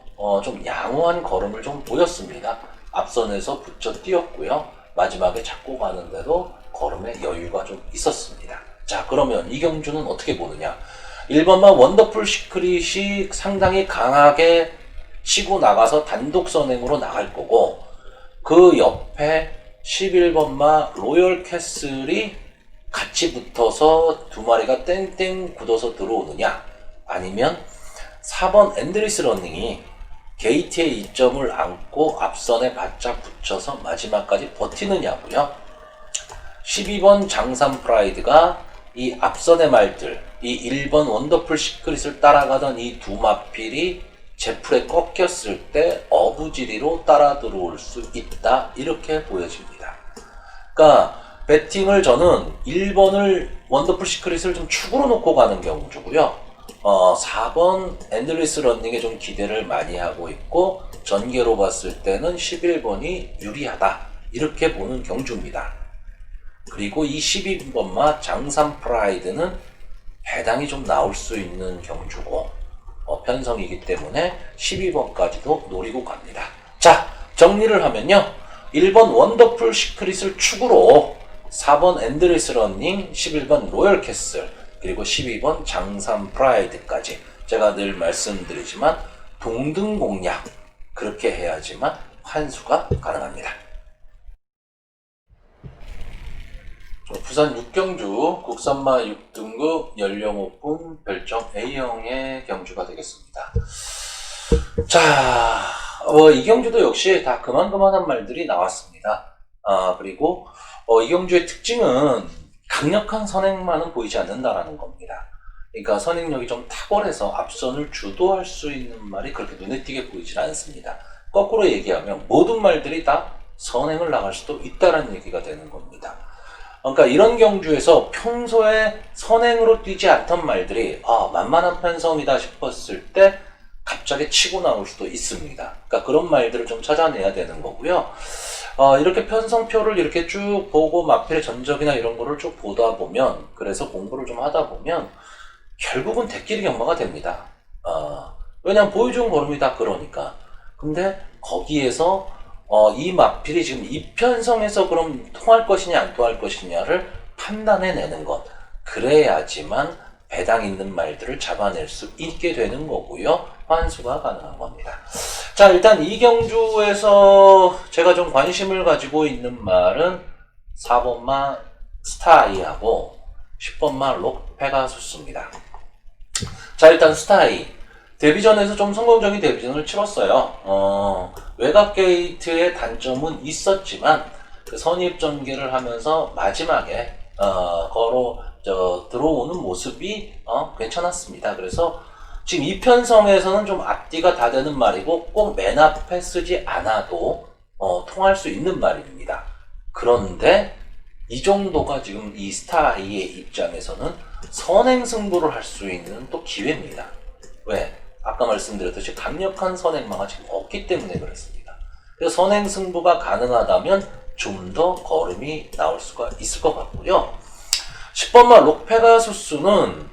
좀 양호한 걸음을 좀 보였습니다. 앞선에서 붙여 뛰었고요. 마지막에 잡고 가는데도 걸음에 여유가 좀 있었습니다. 자, 그러면 이 경주는 어떻게 보느냐. 1번마 원더풀 시크릿이 상당히 강하게 치고 나가서 단독 선행으로 나갈 거고, 그 옆에 11번마 로열 캐슬이 같이 붙어서 두 마리가 땡땡 굳어서 들어오느냐, 아니면 4번 엔드리스 러닝이 게이트의 이점을 안고 앞선에 바짝 붙여서 마지막까지 버티느냐고요. 12번 장산 프라이드가 이 앞선의 말들, 이 1번 원더풀 시크릿을 따라가던 이 두 마필이 제풀에 꺾였을 때 어부지리로 따라 들어올 수 있다, 이렇게 보여집니다. 그러니까 배팅을 저는 1번을 원더풀 시크릿을 좀 축으로 놓고 가는 경우고요. 4번 엔드리스 런닝에 좀 기대를 많이 하고 있고, 전개로 봤을 때는 11번이 유리하다, 이렇게 보는 경주입니다. 그리고 이 12번마 장산 프라이드는 배당이 좀 나올 수 있는 경주고, 편성이기 때문에 12번까지도 노리고 갑니다. 자, 정리를 하면요. 1번 원더풀 시크릿을 축으로 4번 엔드리스 러닝, 11번 로열 캐슬, 그리고 12번 장산 프라이드까지 제가 늘 말씀드리지만 동등 공략, 그렇게 해야지만 환수가 가능합니다. 부산 6경주 국산마 6등급 연령 오픈 별정 A형의 경주가 되겠습니다. 자, 이 경주도 역시 다 그만한 말들이 나왔습니다. 그리고 이 경주의 특징은 강력한 선행만은 보이지 않는다라는 겁니다. 그러니까 선행력이 좀 탁월해서 앞선을 주도할 수 있는 말이 그렇게 눈에 띄게 보이질 않습니다. 거꾸로 얘기하면 모든 말들이 다 선행을 나갈 수도 있다는 얘기가 되는 겁니다. 그러니까 이런 경주에서 평소에 선행으로 뛰지 않던 말들이 만만한 편성이다 싶었을 때 갑자기 치고 나올 수도 있습니다. 그러니까 그런 말들을 좀 찾아내야 되는 거고요. 이렇게 편성표를 이렇게 쭉 보고 마필의 전적이나 이런 거를 쭉 보다 보면, 그래서 공부를 좀 하다 보면 결국은 대끼리 경마가 됩니다. 왜냐면 보여준 걸음이 다 그러니까. 근데 거기에서 이 마필이 지금 이 편성에서 그럼 통할 것이냐 안 통할 것이냐를 판단해내는 것, 그래야지만 배당 있는 말들을 잡아낼 수 있게 되는 거고요. 환수가 가능한 겁니다. 자, 일단 이 경주에서 제가 좀 관심을 가지고 있는 말은 4번마 스타아이하고 10번마 록 페가수스입니다. 자, 일단 스타아이 데뷔전에서 좀 성공적인 데뷔전을 치렀어요. 외곽 게이트의 단점은 있었지만 그 선입 전개를 하면서 마지막에 들어오는 모습이 괜찮았습니다. 그래서 지금 이 편성에서는 좀 앞뒤가 다 되는 말이고 꼭 맨 앞에 쓰지 않아도 통할 수 있는 말입니다. 그런데 이 정도가 지금 이 스타아이의 입장에서는 선행 승부를 할 수 있는 또 기회입니다. 왜? 아까 말씀드렸듯이 강력한 선행마가 지금 없기 때문에 그렇습니다. 그래서 선행 승부가 가능하다면 좀 더 걸음이 나올 수가 있을 것 같고요. 10번마 록페가수스는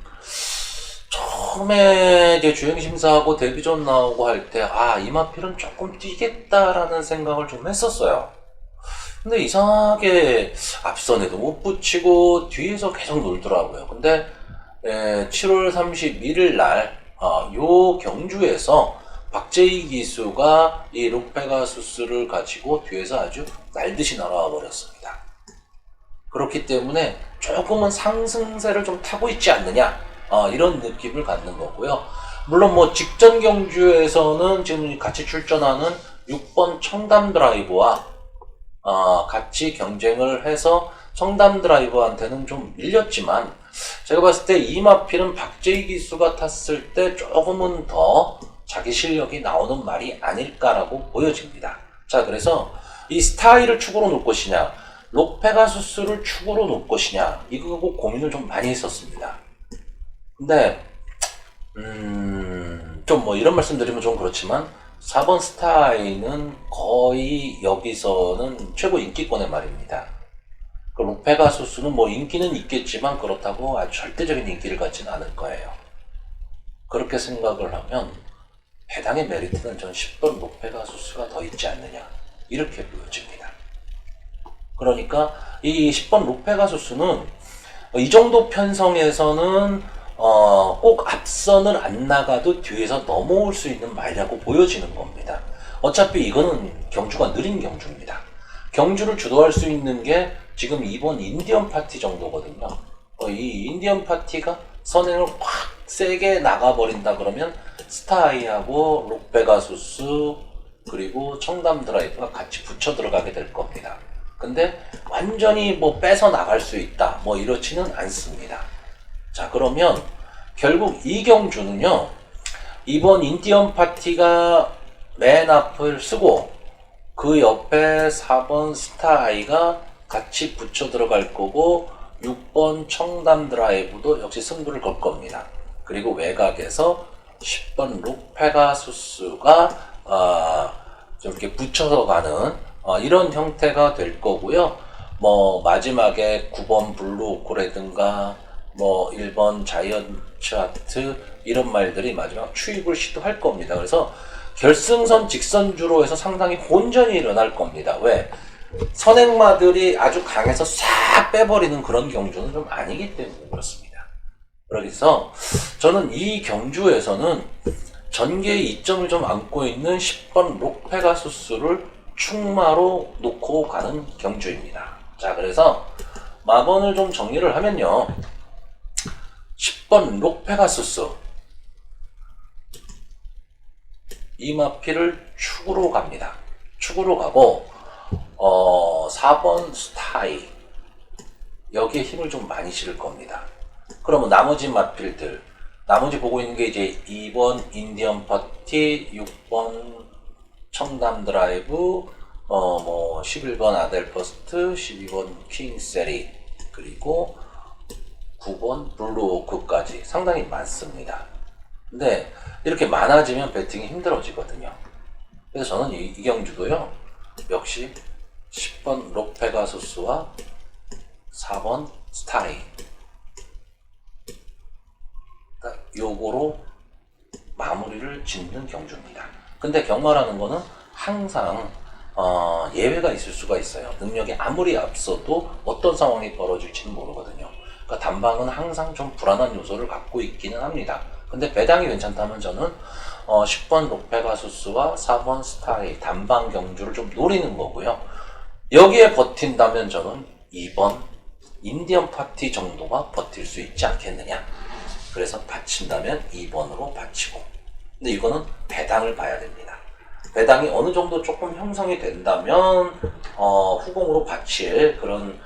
처음에 이제 주행심사하고 데뷔전 나오고 할 때 이 마필은 조금 뛰겠다라는 생각을 좀 했었어요. 근데 이상하게 앞선에도 못 붙이고 뒤에서 계속 놀더라고요. 근데 7월 31일 날 요 경주에서 박재희 기수가 이 록페가수스를 가지고 뒤에서 아주 날듯이 날아와 버렸습니다. 그렇기 때문에 조금은 상승세를 좀 타고 있지 않느냐, 이런 느낌을 갖는 거고요. 물론 뭐 직전 경주에서는 지금 같이 출전하는 6번 청담 드라이브와 같이 경쟁을 해서 청담 드라이브한테는 좀 밀렸지만, 제가 봤을 때 이마필은 박재희 기수가 탔을 때 조금은 더 자기 실력이 나오는 말이 아닐까라고 보여집니다. 자, 그래서 이 스타일을 축으로 놓을 것이냐, 록페가수스를 축으로 놓을 것이냐, 이거 꼭 고민을 좀 많이 했었습니다. 근데 좀 뭐 이런 말씀 드리면 좀 그렇지만 4번 스타이는 거의 여기서는 최고 인기권의 말입니다. 그 록페가수스는 뭐 인기는 있겠지만 그렇다고 아주 절대적인 인기를 갖지는 않을 거예요. 그렇게 생각을 하면 배당의 메리트는 전 10번 록페가수스가 더 있지 않느냐, 이렇게 보여집니다. 그러니까 이 10번 록페가수스는 이 정도 편성에서는 꼭 앞선을 안 나가도 뒤에서 넘어올 수 있는 말이라고 보여지는 겁니다. 어차피 이거는 경주가 느린 경주입니다. 경주를 주도할 수 있는 게 지금 이번 인디언 파티 정도거든요. 이 인디언 파티가 선행을 확 세게 나가버린다 그러면 스타아이하고 록페가수스 그리고 청담 드라이브가 같이 붙여 들어가게 될 겁니다. 근데 완전히 뭐 뺏어 나갈 수 있다, 뭐 이렇지는 않습니다. 자, 그러면 결국 이 경주는요, 이번 인디언 파티가 맨 앞을 쓰고 그 옆에 4번 스타아이가 같이 붙여 들어갈 거고 6번 청담 드라이브도 역시 승부를 걸 겁니다. 그리고 외곽에서 10번 록페가수스가 좀 이렇게 붙여서 가는 이런 형태가 될 거고요. 뭐 마지막에 9번 블루오코라든가 뭐 1번 자이언츠 하트 이런 말들이 마지막 추입을 시도할 겁니다. 그래서 결승선 직선주로 해서 상당히 혼전이 일어날 겁니다. 왜? 선행마들이 아주 강해서 싹 빼버리는 그런 경주는 좀 아니기 때문에 그렇습니다. 그래서 저는 이 경주에서는 전개의 이점을 좀 안고 있는 10번 록페가수스를 충마로 놓고 가는 경주입니다. 자, 그래서 마번을 좀 정리를 하면요, 10번 록페가수스 이마피를 축으로 갑니다. 축으로 가고 4번 스타이 여기에 힘을 좀 많이 실을 겁니다. 그러면 나머지 마필들, 나머지 보고 있는 게 이제 2번 인디언 파티, 6번 청담 드라이브, 뭐 11번 아델퍼스트, 12번 킹세리, 그리고 9번 블루오크까지 상당히 많습니다. 근데 이렇게 많아지면 배팅이 힘들어지거든요. 그래서 저는 이 경주도요, 역시 10번 록페가수스와 4번 스타이 요거로 마무리를 짓는 경주입니다. 근데 경마라는 거는 항상 예외가 있을 수가 있어요. 능력이 아무리 앞서도 어떤 상황이 벌어질지는 모르거든요. 그러니까 단방은 항상 좀 불안한 요소를 갖고 있기는 합니다. 근데 배당이 괜찮다면 저는 10번 록페가수스와 4번 스타의 단방 경주를 좀 노리는 거고요. 여기에 버틴다면 저는 2번 인디언 파티 정도가 버틸 수 있지 않겠느냐. 그래서 받친다면 2번으로 받치고. 근데 이거는 배당을 봐야 됩니다. 배당이 어느 정도 조금 형성이 된다면 후공으로 받칠 그런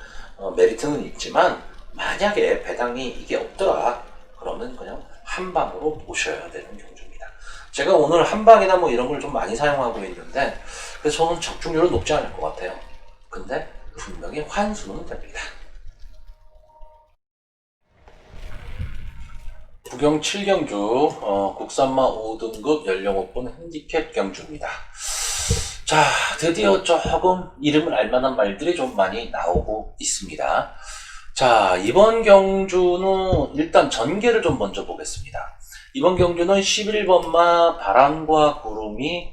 메리트는 있지만, 만약에 배당이 이게 없더라 그러면 그냥 한방으로 모셔야 되는 경주입니다. 제가 오늘 한방이나 뭐 이런 걸 좀 많이 사용하고 있는데, 그래서 저는 적중률은 높지 않을 것 같아요. 근데 분명히 환수는 됩니다. 부경 7경주 국산마 5등급 연령오픈 핸디캡 경주입니다. 자, 드디어 조금 이름을 알만한 말들이 좀 많이 나오고 있습니다. 자, 이번 경주는 일단 전개를 좀 먼저 보겠습니다. 이번 경주는 11번마 바람과 구름이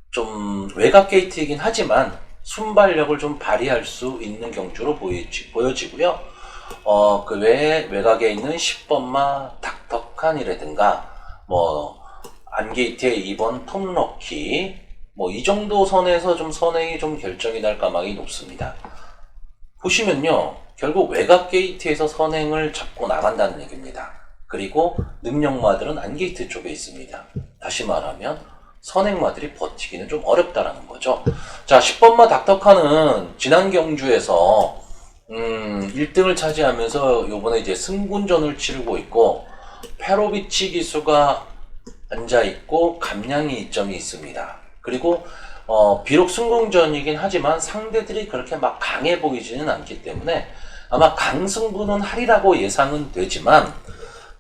좀 외곽 게이트이긴 하지만 순발력을 좀 발휘할 수 있는 경주로 보여지고요. 그 외에 외곽에 있는 10번마 닥터칸이라든가 뭐 안게이트의 2번 톰럭키, 뭐 이 정도 선에서 좀 선행이 좀 결정이 날 가망이 높습니다. 보시면요, 결국 외곽 게이트에서 선행을 잡고 나간다는 얘기입니다. 그리고 능력마들은 안게이트 쪽에 있습니다. 다시 말하면 선행마들이 버티기는 좀 어렵다라는 거죠. 자, 10번마 닥터카는 지난 경주에서 1등을 차지하면서 요번에 이제 승군전을 치르고 있고, 페로비치 기수가 앉아있고 감량이 2점이 있습니다. 그리고 비록 승군전이긴 하지만 상대들이 그렇게 막 강해 보이지는 않기 때문에 아마 강승부는 하리라고 예상은 되지만,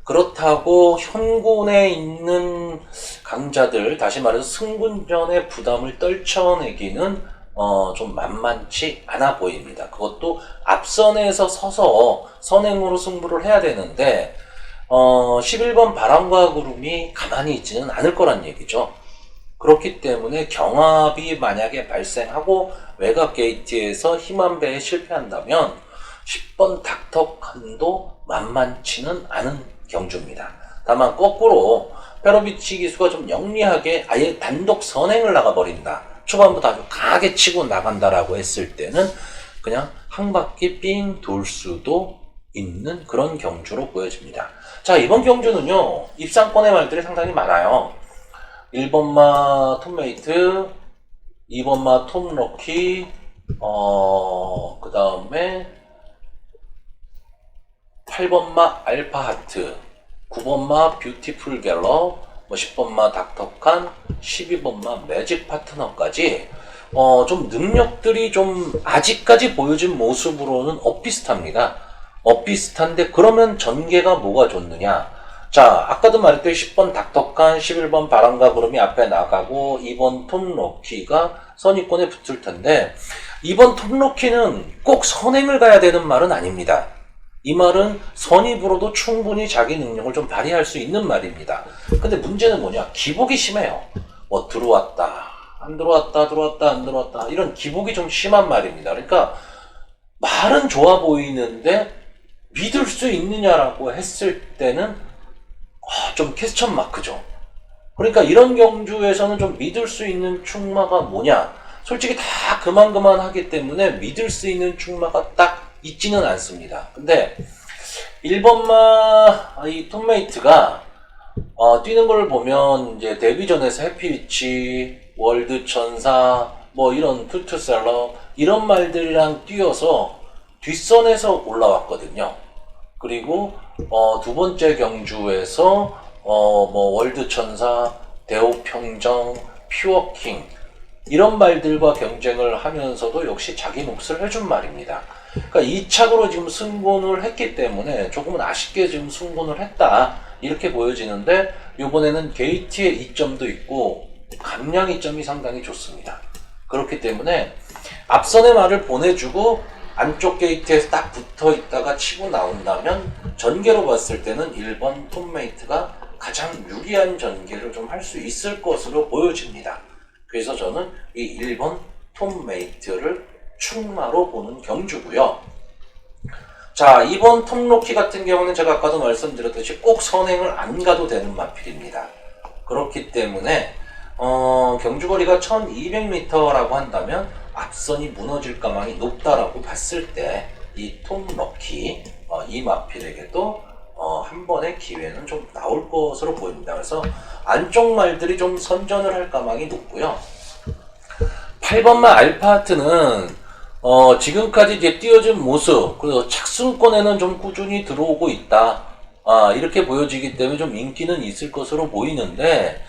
그렇다고 현군에 있는 강자들, 다시 말해서 승군전의 부담을 떨쳐내기는 좀 만만치 않아 보입니다. 그것도 앞선에서 서서 선행으로 승부를 해야 되는데 11번 바람과 구름이 가만히 있지는 않을 거란 얘기죠. 그렇기 때문에 경합이 만약에 발생하고 외곽 게이트에서 힘한 배에 실패한다면 10번 닥터칸도 만만치는 않은 경주입니다. 다만 거꾸로 페로비치 기수가 좀 영리하게 아예 단독 선행을 나가버린다, 초반부터 아주 강하게 치고 나간다라고 했을 때는 그냥 한 바퀴 삥 돌 수도 있는 그런 경주로 보여집니다. 자, 이번 경주는요, 입상권의 말들이 상당히 많아요. 1번마 톰메이트, 2번마 톰럭키, 그 다음에 8번마 알파하트, 9번마 뷰티풀 갤럽, 10번마 닥터칸, 12번마 매직 파트너까지 좀 능력들이 좀 아직까지 보여진 모습으로는 엇비슷합니다. 엇비슷한데 그러면 전개가 뭐가 좋느냐? 자, 아까도 말했듯이 10번 닥터칸, 11번 바람과 구름이 앞에 나가고 2번 톰럭키가 선입권에 붙을 텐데, 2번 톰럭키는 꼭 선행을 가야 되는 말은 아닙니다. 이 말은 선입으로도 충분히 자기 능력을 좀 발휘할 수 있는 말입니다. 근데 문제는 뭐냐? 기복이 심해요. 뭐 들어왔다, 안 들어왔다, 들어왔다, 안 들어왔다, 이런 기복이 좀 심한 말입니다. 그러니까 말은 좋아 보이는데 믿을 수 있느냐라고 했을 때는 좀 퀘스천 마크죠. 그러니까 이런 경주에서는 좀 믿을 수 있는 충마가 뭐냐? 솔직히 다 그만하기 때문에 믿을 수 있는 충마가 딱 있지는 않습니다. 근데 1번마 이 톰메이트가 뛰는 걸 보면 이제 데뷔전에서 해피위치, 월드 천사, 뭐 이런 투투셀러 이런 말들이랑 뛰어서 뒷선에서 올라왔거든요. 그리고 두 번째 경주에서 뭐 월드 천사, 대호평정, 퓨어킹 이런 말들과 경쟁을 하면서도 역시 자기 몫을 해준 말입니다. 그러니까 2착으로 지금 승군을 했기 때문에 조금은 아쉽게 지금 승군을 했다, 이렇게 보여지는데, 이번에는 게이트의 2점도 있고 감량 2점이 상당히 좋습니다. 그렇기 때문에 앞선의 말을 보내주고 안쪽 게이트에서 딱 붙어 있다가 치고 나온다면 전개로 봤을 때는 1번 톰메이트가 가장 유리한 전개를 좀 할 수 있을 것으로 보여집니다. 그래서 저는 이 1번 톰메이트를 충마로 보는 경주고요. 자, 2번 톰로키 같은 경우는 제가 아까도 말씀드렸듯이 꼭 선행을 안 가도 되는 마필입니다. 그렇기 때문에 경주거리가 1200m라고 한다면 앞선이 무너질 가망이 높다라고 봤을 때 이 톰럭키 이 마필에게도 한 번의 기회는 좀 나올 것으로 보입니다. 그래서 안쪽 말들이 좀 선전을 할 가망이 높고요. 8번마 알파하트는 지금까지 이제 띄워준 모습, 그리고 착순권에는 좀 꾸준히 들어오고 있다, 이렇게 보여지기 때문에 좀 인기는 있을 것으로 보이는데,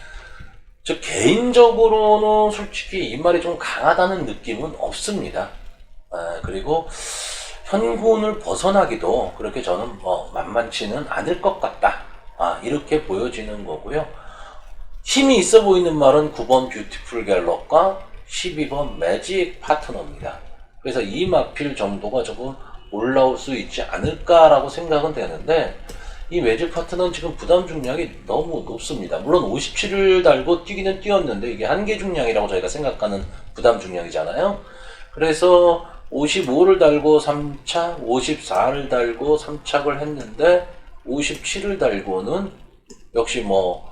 저 개인적으로는 솔직히 이 말이 좀 강하다는 느낌은 없습니다. 그리고 현군을 벗어나기도 그렇게 저는 만만치는 않을 것 같다, 이렇게 보여지는 거고요. 힘이 있어 보이는 말은 9번 뷰티풀 갤럽과 12번 매직 파트너입니다. 그래서 이 마필 정도가 조금 올라올 수 있지 않을까라고 생각은 되는데, 이 매직 파트너는 지금 부담 중량이 너무 높습니다. 물론 57을 달고 뛰기는 뛰었는데 이게 한계 중량이라고 저희가 생각하는 부담 중량이잖아요. 그래서 55를 달고 3착, 54를 달고 3착을 했는데 57을 달고는 역시 뭐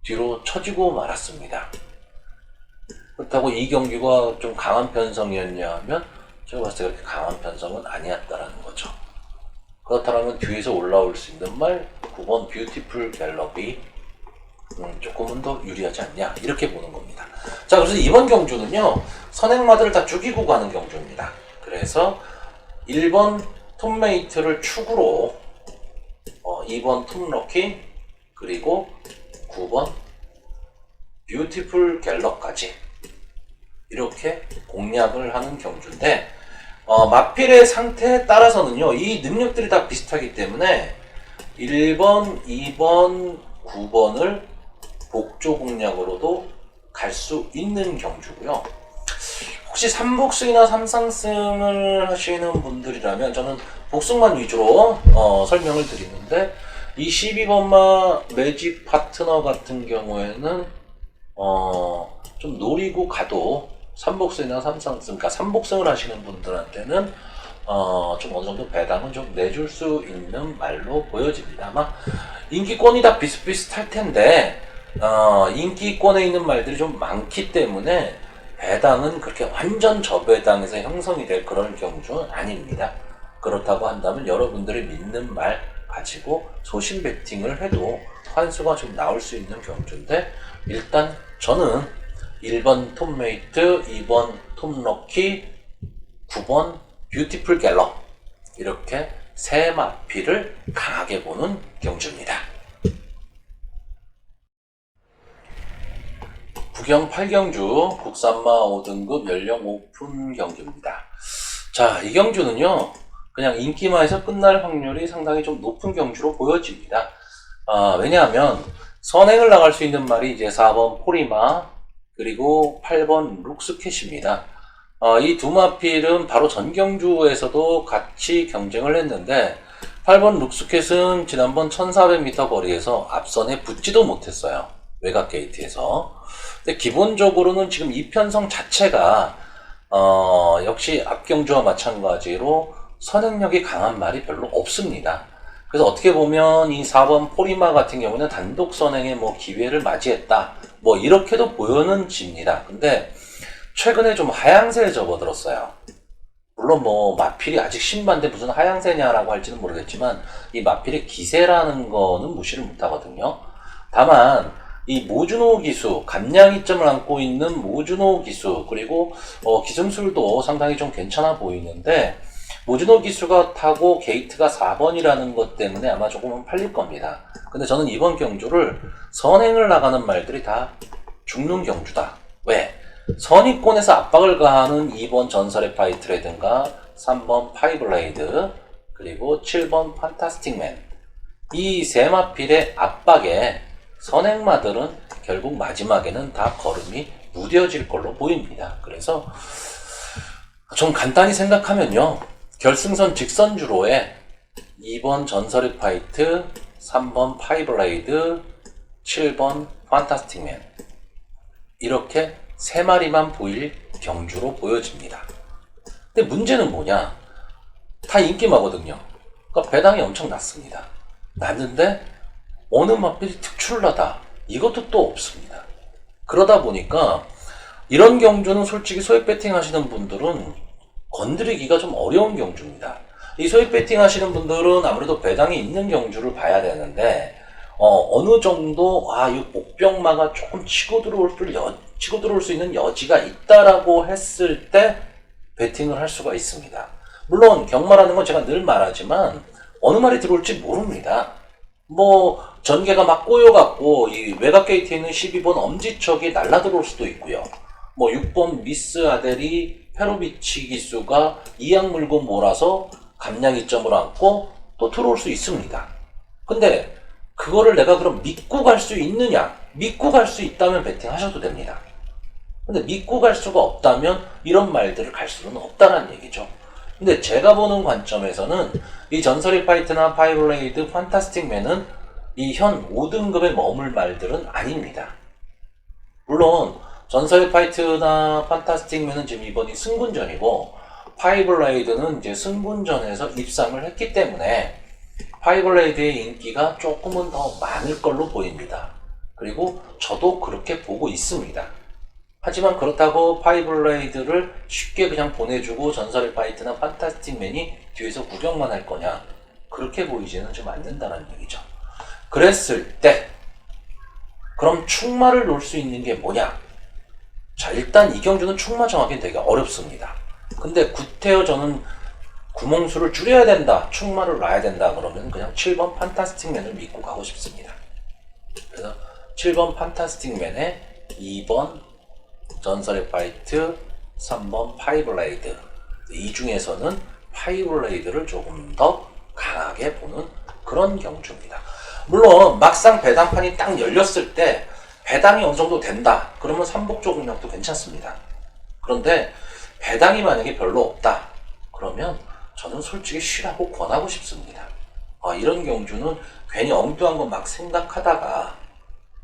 뒤로 처지고 말았습니다. 그렇다고 이 경기가 좀 강한 편성이었냐 하면 제가 봤을 때 그렇게 강한 편성은 아니었다라는 거죠. 그렇다면 뒤에서 올라올 수 있는 말 9번 뷰티풀 갤럽이 조금은 더 유리하지 않냐 이렇게 보는 겁니다. 자, 그래서 이번 경주는요 선행마들을 다 죽이고 가는 경주입니다. 그래서 1번 톱메이트를 축으로 2번 톱럭키 그리고 9번 뷰티풀 갤럽까지 이렇게 공략을 하는 경주인데 마필의 상태에 따라서는요 이 능력들이 다 비슷하기 때문에 1번, 2번, 9번을 복조 공략으로도 갈 수 있는 경주고요. 혹시 3복승이나 3상승을 하시는 분들이라면 저는 복승만 위주로 설명을 드리는데 이 12번마 매직 파트너 같은 경우에는 좀 노리고 가도 3복승이나 3상승, 그러니까 3복승을 하시는 분들한테는 좀 어느 정도 배당은 좀 내줄 수 있는 말로 보여집니다. 아마 인기권이 다 비슷비슷할 텐데 인기권에 있는 말들이 좀 많기 때문에 배당은 그렇게 완전 저배당에서 형성이 될 그런 경주는 아닙니다. 그렇다고 한다면 여러분들이 믿는 말 가지고 소신 배팅을 해도 환수가 좀 나올 수 있는 경주인데 일단 저는 1번 톱메이트, 2번 톱럭키, 9번 뷰티풀 갤럽 이렇게 세 마피를 강하게 보는 경주입니다. 부경 8경주 국산마 5등급 연령 오픈 경주입니다. 자, 이 경주는요 그냥 인기마에서 끝날 확률이 상당히 좀 높은 경주로 보여집니다. 왜냐하면 선행을 나갈 수 있는 말이 이제 4번 포리마 그리고 8번 룩스캣입니다. 이 두 마필은 바로 전경주에서도 같이 경쟁을 했는데 8번 룩스캣은 지난번 1400m 거리에서 앞선에 붙지도 못했어요. 외곽 게이트에서. 근데 기본적으로는 지금 이 편성 자체가 역시 앞경주와 마찬가지로 선행력이 강한 말이 별로 없습니다. 그래서 어떻게 보면 이 4번 포리마 같은 경우는 단독 선행에 뭐 기회를 맞이했다. 뭐 이렇게도 보여는 집니다. 근데 최근에 좀 하향세에 접어들었어요. 물론 뭐 마필이 아직 신반데 무슨 하향세냐라고 할지는 모르겠지만 이 마필의 기세라는 거는 무시를 못하거든요. 다만 이 모주노 기수, 감량이점을 안고 있는 모주노 기수 그리고 기승술도 상당히 좀 괜찮아 보이는데 모주노 기수가 타고 게이트가 4번이라는 것 때문에 아마 조금은 팔릴 겁니다. 근데 저는 이번 경주를 선행을 나가는 말들이 다 죽는 경주다. 왜? 선의권에서 압박을 가하는 2번 전설의 파이트라든가 3번 파이블레이드 그리고 7번 판타스틱맨 이 세 마필의 압박에 선행마들은 결국 마지막에는 다 걸음이 무뎌질 걸로 보입니다. 그래서 좀 간단히 생각하면요. 결승선 직선주로에 2번 전설의 파이트, 3번 파이블레이드, 7번 판타스틱맨 이렇게 세 마리만 보일 경주로 보여집니다. 근데 문제는 뭐냐? 다 인기마거든요. 그러니까 배당이 엄청 낮습니다. 낮는데 어느 마필이 특출나다. 이것도 또 없습니다. 그러다 보니까 이런 경주는 솔직히 소액 배팅 하시는 분들은 건드리기가 좀 어려운 경주입니다. 이 소액 배팅 하시는 분들은 아무래도 배당이 있는 경주를 봐야 되는데 어느 정도 이 복병마가 조금 치고 들어올 수 있는 여지가 있다라고 했을 때 배팅을 할 수가 있습니다. 물론 경마라는 건 제가 늘 말하지만 어느 말이 들어올지 모릅니다. 뭐 전개가 막 꼬여갖고 이 외곽 게이트에 있는 12번 엄지척이 날라 들어올 수도 있고요. 뭐 6번 미스 아델이 페로비치 기수가 이악 물고 몰아서 감량 이점을 안고 또 들어올 수 있습니다. 근데 그거를 내가 그럼 믿고 갈 수 있느냐? 믿고 갈 수 있다면 배팅 하셔도 됩니다. 근데 믿고 갈 수가 없다면 이런 말들을 갈 수는 없다는 얘기죠. 근데 제가 보는 관점에서는 이 전설의 파이트나 파이블레이드, 판타스틱맨은 이 현 5등급에 머물 말들은 아닙니다. 물론 전설의 파이트나 판타스틱맨은 지금 이번이 승군전이고 파이블레이드는 이제 승군전에서 입상을 했기 때문에 파이블레이드의 인기가 조금은 더 많을 걸로 보입니다. 그리고 저도 그렇게 보고 있습니다. 하지만 그렇다고 파이블레이드를 쉽게 그냥 보내주고 전설의 파이트나 판타스틱맨이 뒤에서 구경만 할 거냐? 그렇게 보이지는 좀 않는다는 얘기죠. 그랬을 때 그럼 충마를 놓을 수 있는 게 뭐냐? 자, 일단 이경주는 충마 정하기는 되게 어렵습니다. 근데 구태여 저는 구몽수를 줄여야 된다, 충마를 놔야 된다 그러면 그냥 7번 판타스틱맨을 믿고 가고 싶습니다. 그래서 7번 판타스틱맨에 2번 전설의 파이트, 3번 파이블레이드. 이 중에서는 파이블레이드를 조금 더 강하게 보는 그런 경주입니다. 물론 막상 배당판이 딱 열렸을 때 배당이 어느 정도 된다 그러면 삼복조 공략도 괜찮습니다. 그런데 배당이 만약에 별로 없다 그러면 저는 솔직히 쉬라고 권하고 싶습니다. 이런 경주는 괜히 엉뚱한 거 막 생각하다가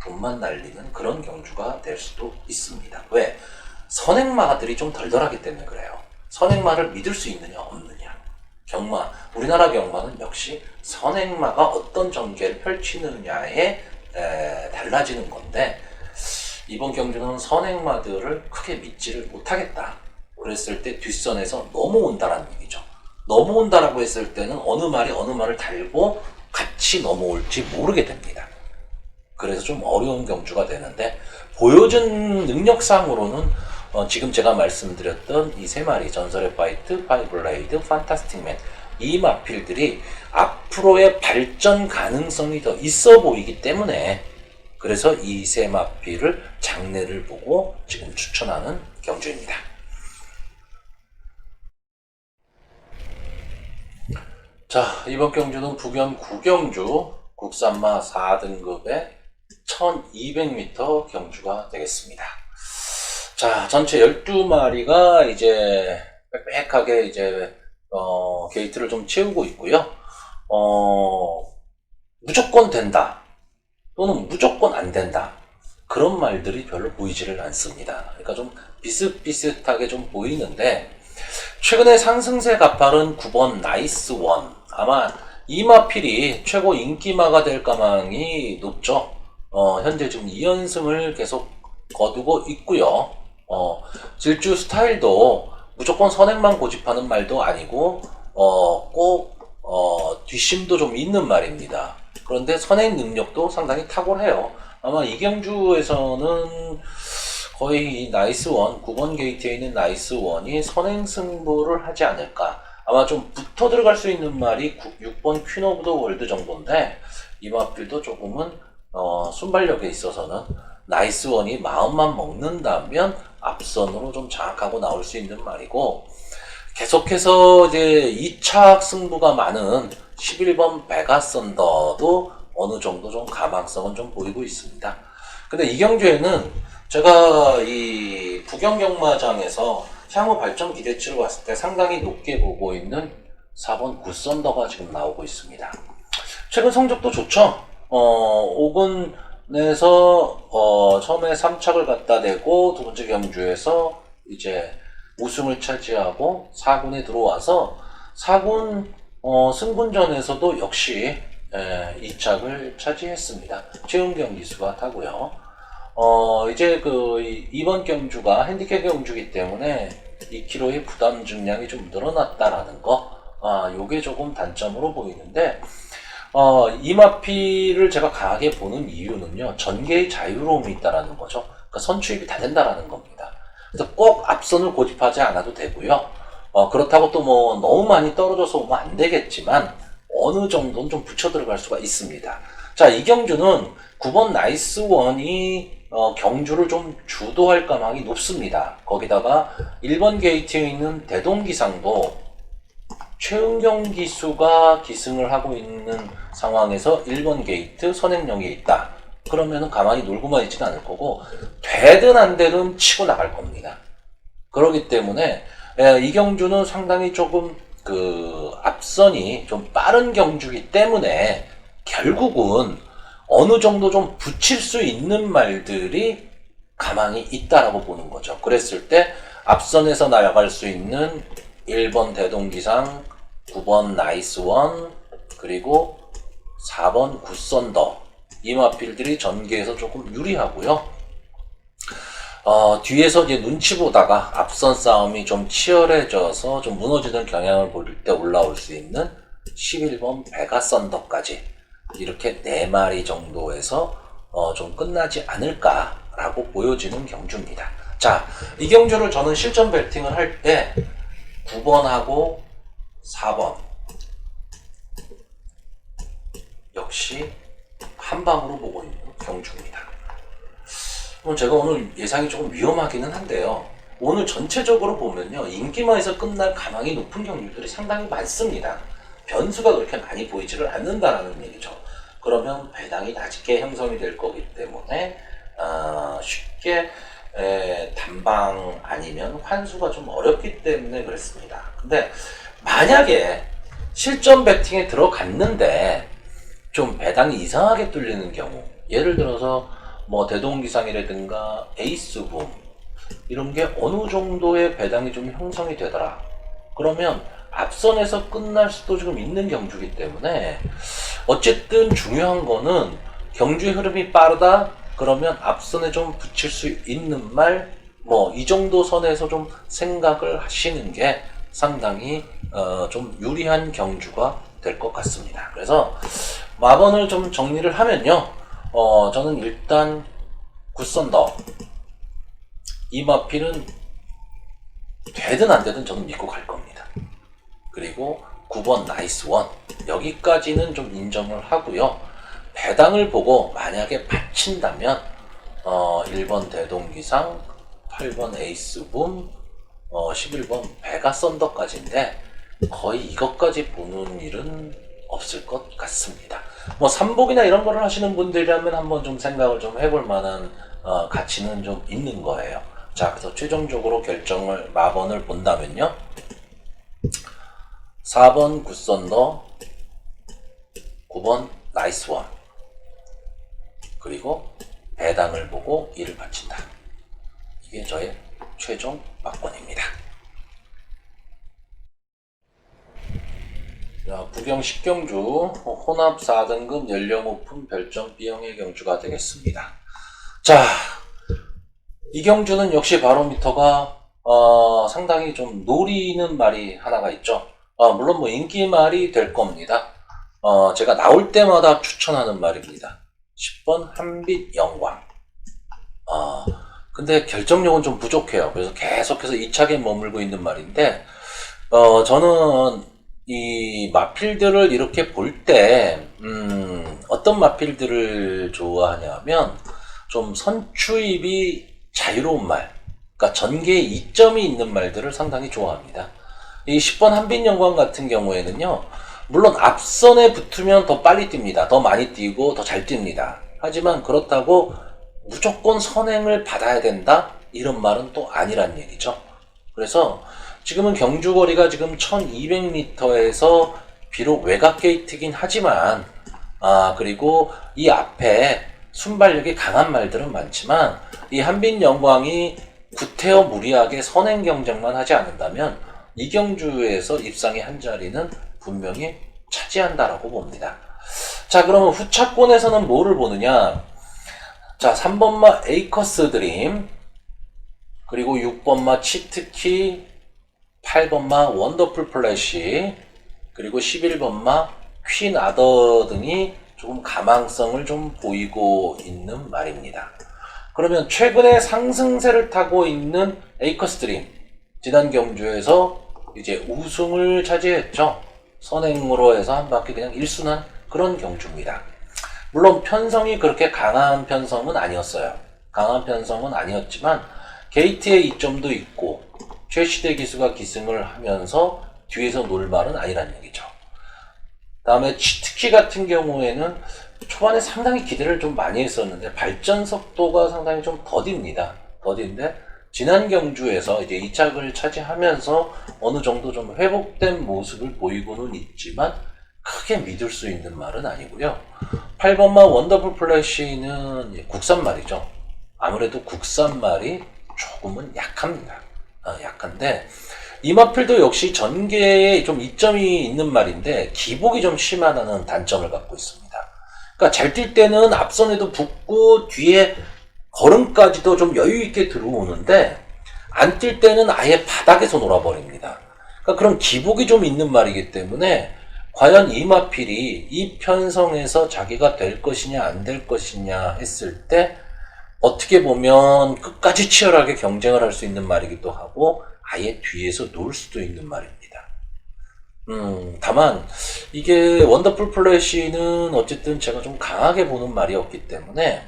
돈만 날리는 그런 경주가 될 수도 있습니다. 왜? 선행마들이 좀 덜덜하기 때문에 그래요. 선행마를 믿을 수 있느냐 없느냐. 경마, 우리나라 경마는 역시 선행마가 어떤 전개를 펼치느냐에 달라지는 건데 이번 경주는 선행마들을 크게 믿지를 못하겠다. 그랬을 때 뒷선에서 넘어온다라는 얘기죠. 넘어온다라고 했을 때는 어느 말을 달고 같이 넘어올지 모르게 됩니다. 그래서 좀 어려운 경주가 되는데 보여준 능력상으로는 지금 제가 말씀드렸던 이 세 마리 전설의 파이트, 파이블레이드, 판타스틱맨 이 마필들이 앞으로의 발전 가능성이 더 있어 보이기 때문에 그래서 이 세 마필을 장래를 보고 지금 추천하는 경주입니다. 자, 이번 경주는 북연 9경주 국산마 4등급의 1200m 경주가 되겠습니다. 자, 전체 12마리가 이제 빽빽하게 이제 게이트를 좀 채우고 있고요. 무조건 된다 또는 무조건 안 된다 그런 말들이 별로 보이지를 않습니다. 그러니까 좀 비슷비슷하게 좀 보이는데 최근에 상승세 가파른 9번 나이스원 아마 이 마필이 최고 인기마가 될 가망이 높죠. 현재 지금 2연승을 계속 거두고 있고요. 질주 스타일도 무조건 선행만 고집하는 말도 아니고 꼭 뒷심도 좀 있는 말입니다. 그런데 선행 능력도 상당히 탁월해요. 아마 이 경주에서는 거의 이 나이스원 9번 게이트에 있는 나이스원이 선행 승부를 하지 않을까. 아마 좀 붙어 들어갈 수 있는 말이 6번 퀸 오브 더 월드 정도인데 이 마필도 조금은 순발력에 있어서는 나이스원이 마음만 먹는다면 앞선으로 좀 장악하고 나올 수 있는 말이고 계속해서 이제 2차 승부가 많은 11번 베가썬더도 어느 정도 좀 가망성은 좀 보이고 있습니다. 근데 이 경주에는 제가 이 북영경마장에서 향후 발전 기대치를 봤을 때 상당히 높게 보고 있는 4번 굿썬더가 지금 나오고 있습니다. 최근 성적도 좋죠. 5군에서 처음에 3착을 갖다 대고 두 번째 경주에서 이제 우승을 차지하고 4군에 들어와서 4군 승군전에서도 역시 2착을 차지했습니다. 최은경 기수가 타고요. 이제 이번 경주가 핸디캡 경주이기 때문에 2kg의 부담 중량이 좀 늘어났다라는 거, 요게 조금 단점으로 보이는데, 이 마피를 제가 강하게 보는 이유는요, 전개의 자유로움이 있다라는 거죠. 그러니까 선추입이 다 된다라는 겁니다. 그래서 꼭 앞선을 고집하지 않아도 되고요. 그렇다고 또 뭐 너무 많이 떨어져서 오면 안 되겠지만, 어느 정도는 좀 붙여 들어갈 수가 있습니다. 자, 이 경주는 9번 나이스원이 경주를 좀 주도할 가망이 높습니다. 거기다가 1번 게이트에 있는 대동기상도 최은경 기수가 기승을 하고 있는 상황에서 1번 게이트 선행령에 있다. 그러면은 가만히 놀고만 있지는 않을 거고 되든 안 되든 치고 나갈 겁니다. 그렇기 때문에 이 경주는 상당히 조금 앞선이 좀 빠른 경주이기 때문에 결국은 어느 정도 좀 붙일 수 있는 말들이 가망이 있다라고 보는 거죠. 그랬을 때 앞선에서 나아갈 수 있는 1번 대동기상, 9번 나이스원, 그리고 4번 굿썬더 이 마필들이 전개에서 조금 유리하고요. 뒤에서 이제 눈치 보다가 앞선 싸움이 좀 치열해져서 좀 무너지는 경향을 보일 때 올라올 수 있는 11번 베가 썬더까지 이렇게 4마리 정도에서 좀 끝나지 않을까라고 보여지는 경주입니다. 자, 이 경주를 저는 실전 배팅을 할 때 9번하고 4번 역시 한 방으로 보고 있는 경주입니다. 제가 오늘 예상이 조금 위험하기는 한데요. 오늘 전체적으로 보면요, 인기마에서 끝날 가망이 높은 경주들이 상당히 많습니다. 변수가 그렇게 많이 보이지를 않는다라는 얘기죠. 그러면 배당이 낮게 형성이 될 거기 때문에 쉽게 단방 아니면 환수가 좀 어렵기 때문에 그랬습니다. 근데 만약에 실전 배팅에 들어갔는데 좀 배당이 이상하게 뚫리는 경우, 예를 들어서 뭐 대동기상이라든가 에이스붐 이런 게 어느 정도의 배당이 좀 형성이 되더라. 그러면 앞선에서 끝날 수도 지금 있는 경주이기 때문에 어쨌든 중요한 거는 경주의 흐름이 빠르다 그러면 앞선에 좀 붙일 수 있는 말 뭐 이 정도 선에서 좀 생각을 하시는 게 상당히 좀 유리한 경주가 될 것 같습니다. 그래서 마번을 좀 정리를 하면요, 저는 일단 굿썬더 이 마필은 되든 안 되든 저는 믿고 갈 겁니다. 그리고 9번 나이스원 여기까지는 좀 인정을 하고요. 배당을 보고 만약에 받친다면 1번 대동기상, 8번 에이스붐, 11번 베가 썬더까지인데 거의 이것까지 보는 일은 없을 것 같습니다. 뭐 삼복이나 이런 거를 하시는 분들이라면 한번 좀 생각을 좀 해볼 만한 가치는 좀 있는 거예요. 자, 그래서 최종적으로 결정을 마번을 본다면요, 4번 굿썬더, 9번 나이스원, 그리고 배당을 보고 이를 바친다. 이게 저의 최종 막권입니다. 자, 부경 10경주 혼합 4등급 연령 오픈 별점 B형의 경주가 되겠습니다. 자, 이 경주는 역시 바로미터가 상당히 좀 노리는 말이 하나가 있죠. 물론 뭐 인기 말이 될 겁니다. 제가 나올 때마다 추천하는 말입니다. 10번 한빛 영광. 근데 결정력은 좀 부족해요. 그래서 계속해서 이 차게 머물고 있는 말인데, 저는 이 마필들을 이렇게 볼 때, 어떤 마필들을 좋아하냐면, 좀 선추입이 자유로운 말, 그러니까 전개에 이점이 있는 말들을 상당히 좋아합니다. 이 10번 한빛 영광 같은 경우에는요, 물론 앞선에 붙으면 더 빨리 뜁니다. 더 많이 뛰고 더 잘 뜁니다. 하지만 그렇다고 무조건 선행을 받아야 된다? 이런 말은 또 아니란 얘기죠. 그래서 지금은 경주거리가 지금 1200m에서 비록 외곽 게이트긴 하지만 그리고 이 앞에 순발력이 강한 말들은 많지만 이 한빛 영광이 구태여 무리하게 선행 경쟁만 하지 않는다면 이 경주에서 입상의 한 자리는 분명히 차지한다라고 봅니다. 자, 그러면 후차권에서는 뭐를 보느냐? 자, 3번마 에이커스 드림, 그리고 6번마 치트키, 8번마 원더풀 플래시, 그리고 11번마 퀸 아더 등이 조금 가망성을 좀 보이고 있는 말입니다. 그러면 최근에 상승세를 타고 있는 에이커스 드림, 지난 경주에서 이제 우승을 차지했죠. 선행으로 해서 한 바퀴 그냥 1순한 그런 경주입니다. 물론 편성이 그렇게 강한 편성은 아니었어요. 강한 편성은 아니었지만 게이트의 이점도 있고 최시대 기수가 기승을 하면서 뒤에서 놀 말은 아니란 얘기죠. 다음에 치트키 같은 경우에는 초반에 상당히 기대를 좀 많이 했었는데 발전 속도가 상당히 좀 더딥니다. 더딘데 지난 경주에서 이제 2착을 차지하면서 어느 정도 좀 회복된 모습을 보이고는 있지만 크게 믿을 수 있는 말은 아니고요. 8번마 원더풀 플래시는 국산말이죠. 아무래도 국산말이 조금은 약합니다. 약한데 이 마필도 역시 전개에 좀 이점이 있는 말인데 기복이 좀 심하다는 단점을 갖고 있습니다. 그러니까 잘 뛸 때는 앞선에도 붙고 뒤에 걸음까지도 좀 여유 있게 들어오는데 안 뛸 때는 아예 바닥에서 놀아버립니다. 그러니까 그런 기복이 좀 있는 말이기 때문에 과연 이마필이 이 편성에서 자기가 될 것이냐 안 될 것이냐 했을 때 어떻게 보면 끝까지 치열하게 경쟁을 할 수 있는 말이기도 하고 아예 뒤에서 놓을 수도 있는 말입니다. 다만 이게 원더풀 플래시는 어쨌든 제가 좀 강하게 보는 말이었기 때문에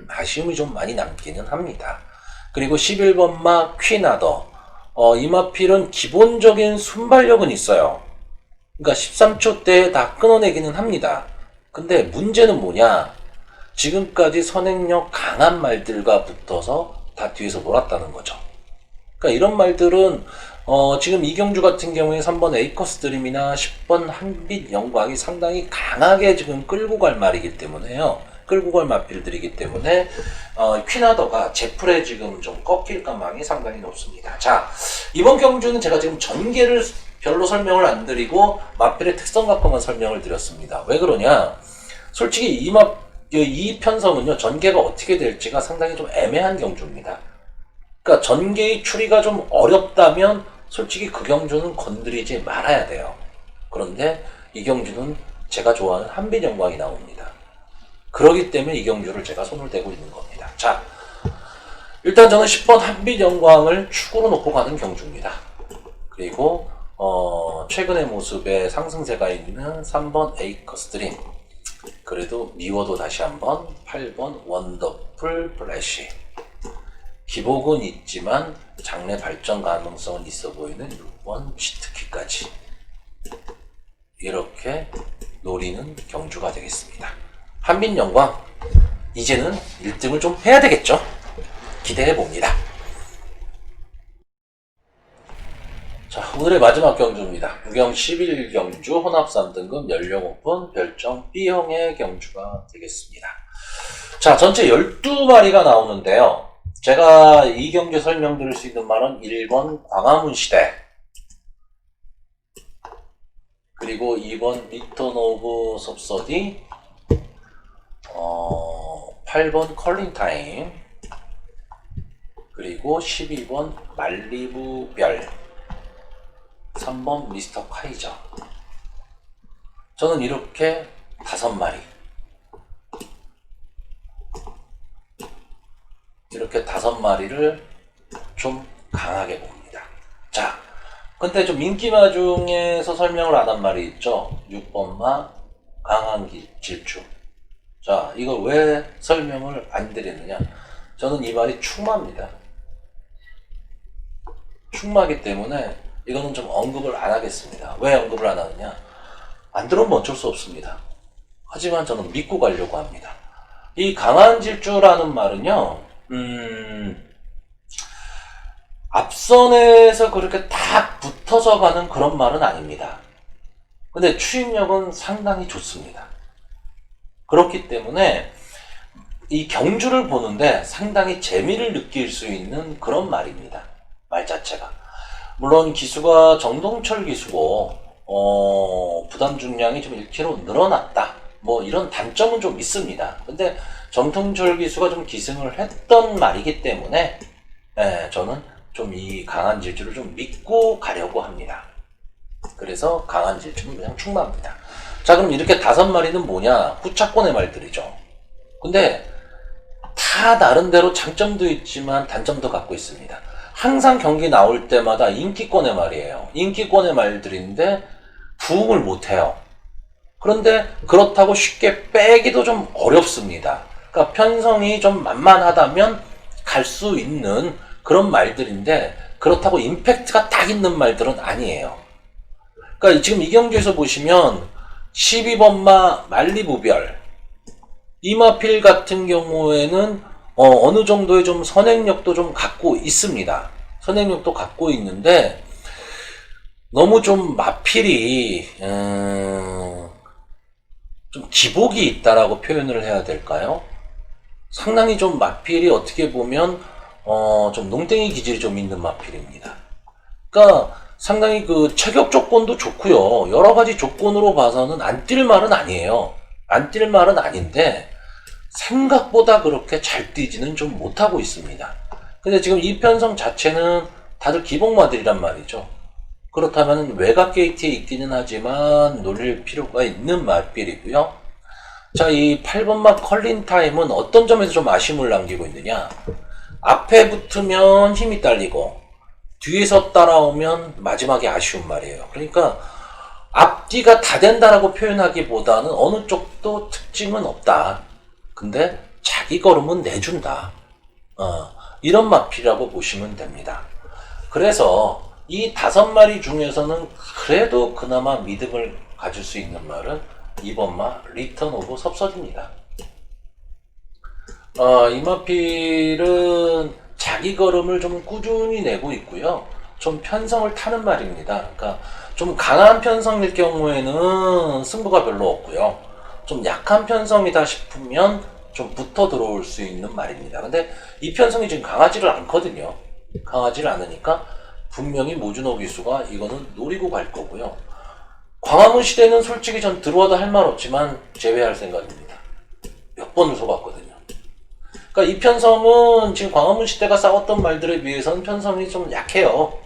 아쉬움이 좀 많이 남기는 합니다. 그리고 11번 마 퀴나더 이마필은 기본적인 순발력은 있어요. 그러니까 13초대에 다 끊어내기는 합니다. 근데 문제는 뭐냐, 지금까지 선행력 강한 말들과 붙어서 다 뒤에서 놀았다는 거죠. 그러니까 이런 말들은 지금 이경주 같은 경우에 3번 에이커스 드림이나 10번 한빛 영광이 상당히 강하게 지금 끌고 갈 말이기 때문에요. 끌고 갈 마필들이기 때문에 퀴나더가 제풀에 지금 좀 꺾일 가망이 상당히 높습니다. 자, 이번 경주는 제가 지금 전개를 별로 설명을 안 드리고 마필의 특성 갖고만 설명을 드렸습니다. 왜 그러냐? 솔직히 이 편성은요, 전개가 어떻게 될지가 상당히 좀 애매한 경주입니다. 그러니까 전개의 추리가 좀 어렵다면 솔직히 그 경주는 건드리지 말아야 돼요. 그런데 이 경주는 제가 좋아하는 한빛 영광이 나옵니다. 그렇기 때문에 이 경주를 제가 손을 대고 있는 겁니다. 자, 일단 저는 10번 한빛 영광을 축으로 놓고 가는 경주입니다. 그리고 최근의 모습에 상승세가 있는 3번 에이커스 드림, 그래도 미워도 다시 한번 8번 원더풀 플래시, 기복은 있지만 장래 발전 가능성은 있어 보이는 6번 치트키까지 이렇게 노리는 경주가 되겠습니다. 한빛영광 이제는 1등을 좀 해야 되겠죠? 기대해 봅니다. 자, 오늘의 마지막 경주입니다. 구경 11경주 혼합 3등급 연령 오픈 별정 B형의 경주가 되겠습니다. 자, 전체 12마리가 나오는데요. 제가 이 경주 설명드릴 수 있는 말은 1번 광화문 시대, 그리고 2번 리턴 오브 섭서디, 8번 컬링타임, 그리고 12번 말리부별, 3번 미스터 카이저. 저는 이렇게 5마리, 이렇게 5마리를 좀 강하게 봅니다. 자, 근데 좀 인기마 중에서 설명을 안 한 말이 있죠. 6번마 강한 질주. 자, 이걸 왜 설명을 안 드리느냐. 저는 이 말이 충마입니다. 충마기 때문에 이거는 좀 언급을 안 하겠습니다. 왜 언급을 안 하느냐. 안 들어오면 어쩔 수 없습니다. 하지만 저는 믿고 가려고 합니다. 이 강한 질주라는 말은요, 앞선에서 그렇게 딱 붙어서 가는 그런 말은 아닙니다. 근데 추임력은 상당히 좋습니다. 그렇기 때문에 이 경주를 보는데 상당히 재미를 느낄 수 있는 그런 말입니다. 말 자체가. 물론 기수가 정동철 기수고 부담 중량이 좀 1kg 늘어났다, 뭐 이런 단점은 좀 있습니다. 근데 정동철 기수가 좀 기승을 했던 말이기 때문에 저는 좀 이 강한 질주를 좀 믿고 가려고 합니다. 그래서 강한 질주는 그냥 충마입니다. 자, 그럼 이렇게 5마리는 뭐냐? 후차권의 말들이죠. 근데 다 나름대로 장점도 있지만 단점도 갖고 있습니다. 항상 경기 나올 때마다 인기권의 말이에요. 인기권의 말들인데 부응을 못해요. 그런데 그렇다고 쉽게 빼기도 좀 어렵습니다. 그러니까 편성이 좀 만만하다면 갈 수 있는 그런 말들인데 그렇다고 임팩트가 딱 있는 말들은 아니에요. 그러니까 지금 이 경기에서 보시면 12번마 말리부별, 이마필 같은 경우에는 어느 정도의 좀 선행력도 좀 갖고 있습니다. 선행력도 갖고 있는데 너무 좀 마필이 좀 기복이 있다라고 표현을 해야 될까요? 상당히 좀 마필이 어떻게 보면 좀 농땡이 기질이 좀 있는 마필입니다. 그러니까 상당히 그 체격 조건도 좋고요. 여러 가지 조건으로 봐서는 안 뛸 말은 아니에요. 안 뛸 말은 아닌데 생각보다 그렇게 잘 뛰지는 좀 못하고 있습니다. 근데 지금 이 편성 자체는 다들 기복마들이란 말이죠. 그렇다면 외곽 게이트에 있기는 하지만 노릴 필요가 있는 말필이고요. 자, 이 8번마 컬린 타임은 어떤 점에서 좀 아쉬움을 남기고 있느냐. 앞에 붙으면 힘이 딸리고 뒤에서 따라오면 마지막에 아쉬운 말이에요. 그러니까 앞뒤가 다 된다라고 표현하기보다는 어느 쪽도 특징은 없다. 근데 자기 걸음은 내준다. 이런 마필이라고 보시면 됩니다. 그래서 이 5마리 중에서는 그래도 그나마 믿음을 가질 수 있는 말은 2번마 리턴 오브 섭섭입니다. 이 마필은 자기 걸음을 좀 꾸준히 내고 있고요. 좀 편성을 타는 말입니다. 그러니까 좀 강한 편성일 경우에는 승부가 별로 없고요. 좀 약한 편성이다 싶으면 좀 붙어 들어올 수 있는 말입니다. 근데 이 편성이 지금 강하지를 않거든요. 강하지를 않으니까 분명히 모주노 기수가 이거는 노리고 갈 거고요. 광화문 시대는 솔직히 전 들어와도 할 말 없지만 제외할 생각입니다. 몇 번을 속았거든요. 그러니까 이 편성은 지금 광화문 시대가 싸웠던 말들에 비해서는 편성이 좀 약해요.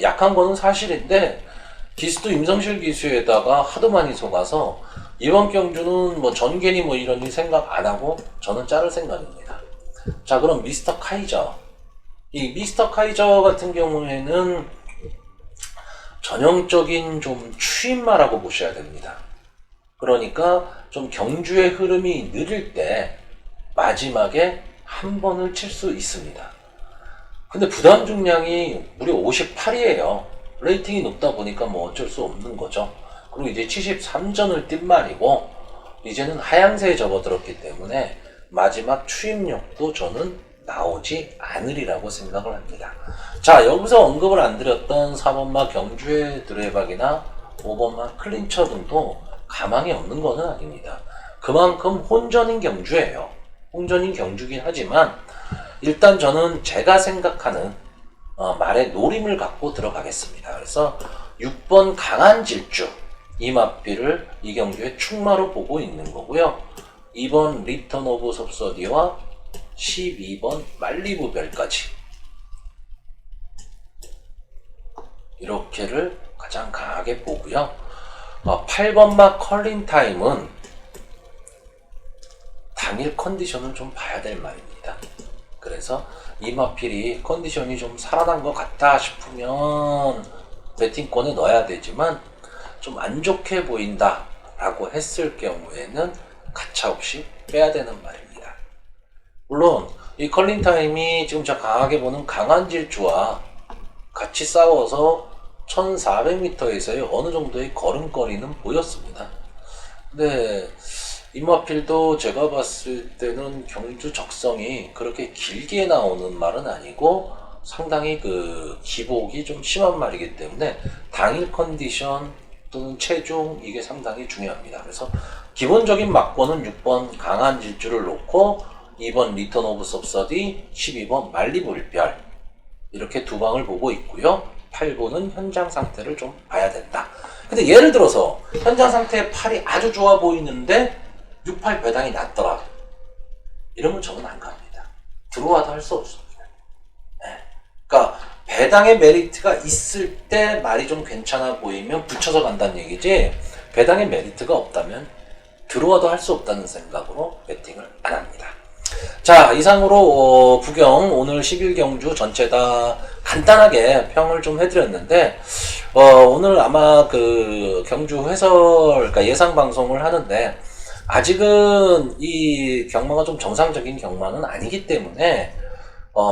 약한 거는 사실인데 기수도 임성실 기수에다가 하도 많이 속아서 이번 경주는 뭐 전개니 뭐 이런 생각 안 하고 저는 자를 생각입니다. 자, 그럼 미스터 카이저. 이 미스터 카이저 같은 경우에는 전형적인 좀 추임마라고 보셔야 됩니다. 그러니까 좀 경주의 흐름이 느릴 때 마지막에 한 번을 칠 수 있습니다. 근데 부담 중량이 무려 58이에요. 레이팅이 높다 보니까 뭐 어쩔 수 없는 거죠. 그리고 이제 73전을 뛴 말이고 이제는 하향세에 접어들었기 때문에 마지막 추임력도 저는 나오지 않으리라고 생각을 합니다. 자, 여기서 언급을 안 드렸던 4번마 경주의 드레박이나 5번마 클린처 등도 가망이 없는 것은 아닙니다. 그만큼 혼전인 경주예요. 혼전인 경주긴 하지만 일단 저는 제가 생각하는 말의 노림을 갖고 들어가겠습니다. 그래서 6번 강한 질주 이 마필을 이 경주의 충마로 보고 있는 거고요. 2번 리턴 오브 섭서디와 12번 말리부별까지 이렇게를 가장 강하게 보고요. 8번마 컬린 타임은 당일 컨디션을 좀 봐야 될 말입니다. 그래서 이 마필이 컨디션이 좀 살아난 것 같다 싶으면 배팅권에 넣어야 되지만 좀 안 좋게 보인다 라고 했을 경우에는 가차없이 빼야 되는 말입니다. 물론 이 컬린 타임이 지금 제가 강하게 보는 강한 질주와 같이 싸워서 1400m에서의 어느 정도의 걸음거리는 보였습니다. 근데 이마필도 제가 봤을 때는 경주 적성이 그렇게 길게 나오는 말은 아니고 상당히 그 기복이 좀 심한 말이기 때문에 당일 컨디션 또는 체중 이게 상당히 중요합니다. 그래서 기본적인 막권은 6번 강한 질주를 놓고 2번 리턴 오브 섭서디, 12번 말리부일별 이렇게 두 방을 보고 있고요. 8번은 현장 상태를 좀 봐야 된다. 근데 예를 들어서 현장 상태의 팔이 아주 좋아 보이는데 68 배당이 낮더라. 이러면 저는 안 갑니다. 들어와도 할 수 없습니다. 네. 그러니까 배당의 메리트가 있을 때 말이 좀 괜찮아 보이면 붙여서 간다는 얘기지 배당의 메리트가 없다면 들어와도 할 수 없다는 생각으로 배팅을 안 합니다. 자, 이상으로 부경 오늘 11경주 전체 다 간단하게 평을 좀 해드렸는데 오늘 아마 그 경주 해설 그러니까 예상 방송을 하는데 아직은 이 경마가 좀 정상적인 경마는 아니기 때문에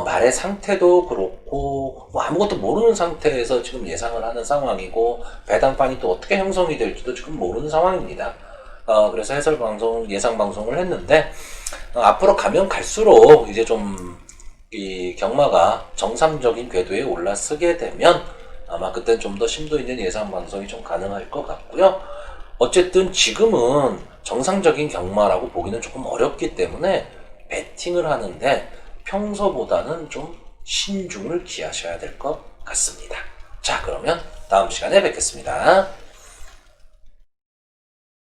말의 상태도 그렇고 뭐 아무것도 모르는 상태에서 지금 예상을 하는 상황이고 배당판이 또 어떻게 형성이 될지도 지금 모르는 상황입니다. 그래서 해설 방송 예상 방송을 했는데 앞으로 가면 갈수록 이제 좀 이 경마가 정상적인 궤도에 올라서게 되면 아마 그땐 좀 더 심도 있는 예상 방송이 좀 가능할 것 같고요. 어쨌든 지금은 정상적인 경마라고 보기는 조금 어렵기 때문에 배팅을 하는데 평소보다는 좀 신중을 기하셔야 될 것 같습니다. 자, 그러면 다음 시간에 뵙겠습니다.